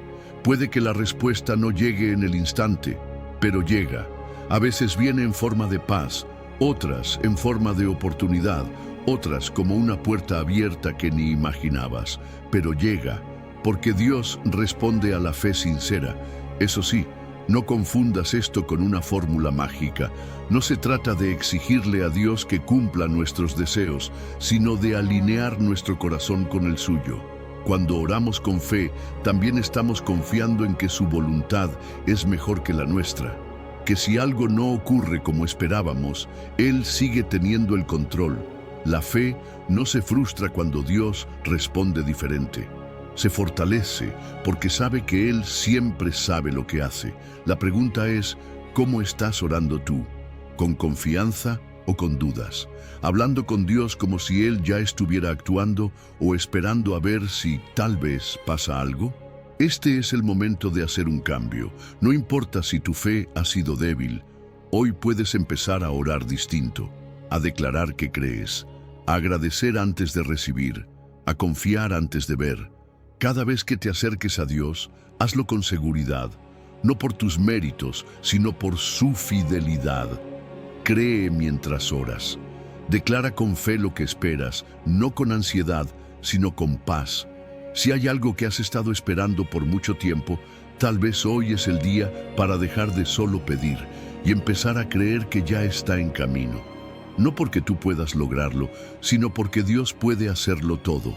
Puede que la respuesta no llegue en el instante, pero llega. A veces viene en forma de paz, otras en forma de oportunidad, otras como una puerta abierta que ni imaginabas, pero llega, porque Dios responde a la fe sincera. Eso sí, no confundas esto con una fórmula mágica. No se trata de exigirle a Dios que cumpla nuestros deseos, sino de alinear nuestro corazón con el suyo. Cuando oramos con fe, también estamos confiando en que su voluntad es mejor que la nuestra, que si algo no ocurre como esperábamos, Él sigue teniendo el control. La fe no se frustra cuando Dios responde diferente. Se fortalece porque sabe que Él siempre sabe lo que hace. La pregunta es, ¿cómo estás orando tú? ¿Con confianza o con dudas? ¿Hablando con Dios como si Él ya estuviera actuando o esperando a ver si tal vez pasa algo? Este es el momento de hacer un cambio. No importa si tu fe ha sido débil, hoy puedes empezar a orar distinto, a declarar que crees, a agradecer antes de recibir, a confiar antes de ver. Cada vez que te acerques a Dios, hazlo con seguridad. no por tus méritos, sino por su fidelidad. Cree mientras oras. Declara con fe lo que esperas, no con ansiedad, sino con paz. Si hay algo que has estado esperando por mucho tiempo, tal vez hoy es el día para dejar de solo pedir y empezar a creer que ya está en camino. No porque tú puedas lograrlo, sino porque Dios puede hacerlo todo.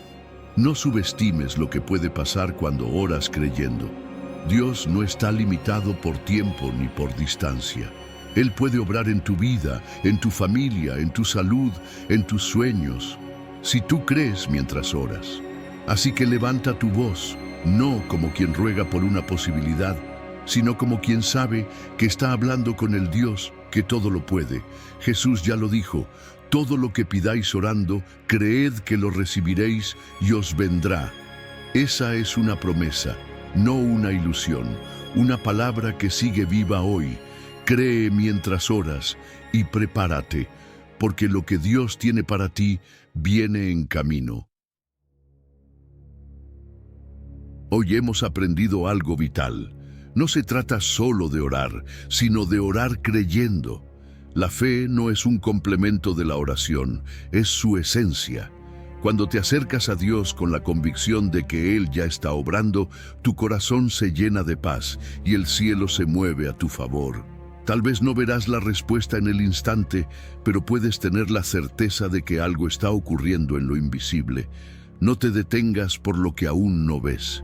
No subestimes lo que puede pasar cuando oras creyendo. Dios no está limitado por tiempo ni por distancia. Él puede obrar en tu vida, en tu familia, en tu salud, en tus sueños, si tú crees mientras oras. Así que levanta tu voz, no como quien ruega por una posibilidad, sino como quien sabe que está hablando con el Dios que todo lo puede. Jesús ya lo dijo: todo lo que pidáis orando, creed que lo recibiréis y os vendrá. Esa es una promesa, no una ilusión, una palabra que sigue viva hoy. Cree mientras oras y prepárate, porque lo que Dios tiene para ti viene en camino. Hoy hemos aprendido algo vital. No se trata solo de orar, sino de orar creyendo. La fe no es un complemento de la oración, es su esencia. Cuando te acercas a Dios con la convicción de que Él ya está obrando, tu corazón se llena de paz y el cielo se mueve a tu favor. Tal vez no verás la respuesta en el instante, pero puedes tener la certeza de que algo está ocurriendo en lo invisible. No te detengas por lo que aún no ves.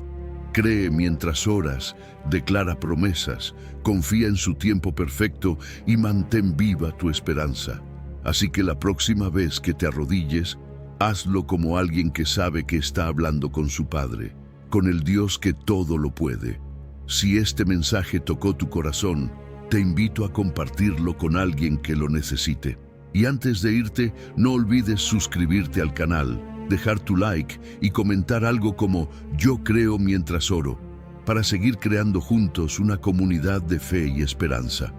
Cree mientras oras, declara promesas, confía en su tiempo perfecto y mantén viva tu esperanza. Así que la próxima vez que te arrodilles, hazlo como alguien que sabe que está hablando con su Padre, con el Dios que todo lo puede. Si este mensaje tocó tu corazón, te invito a compartirlo con alguien que lo necesite. Y antes de irte, no olvides suscribirte al canal, dejar tu like y comentar algo como "Yo creo mientras oro", para seguir creando juntos una comunidad de fe y esperanza.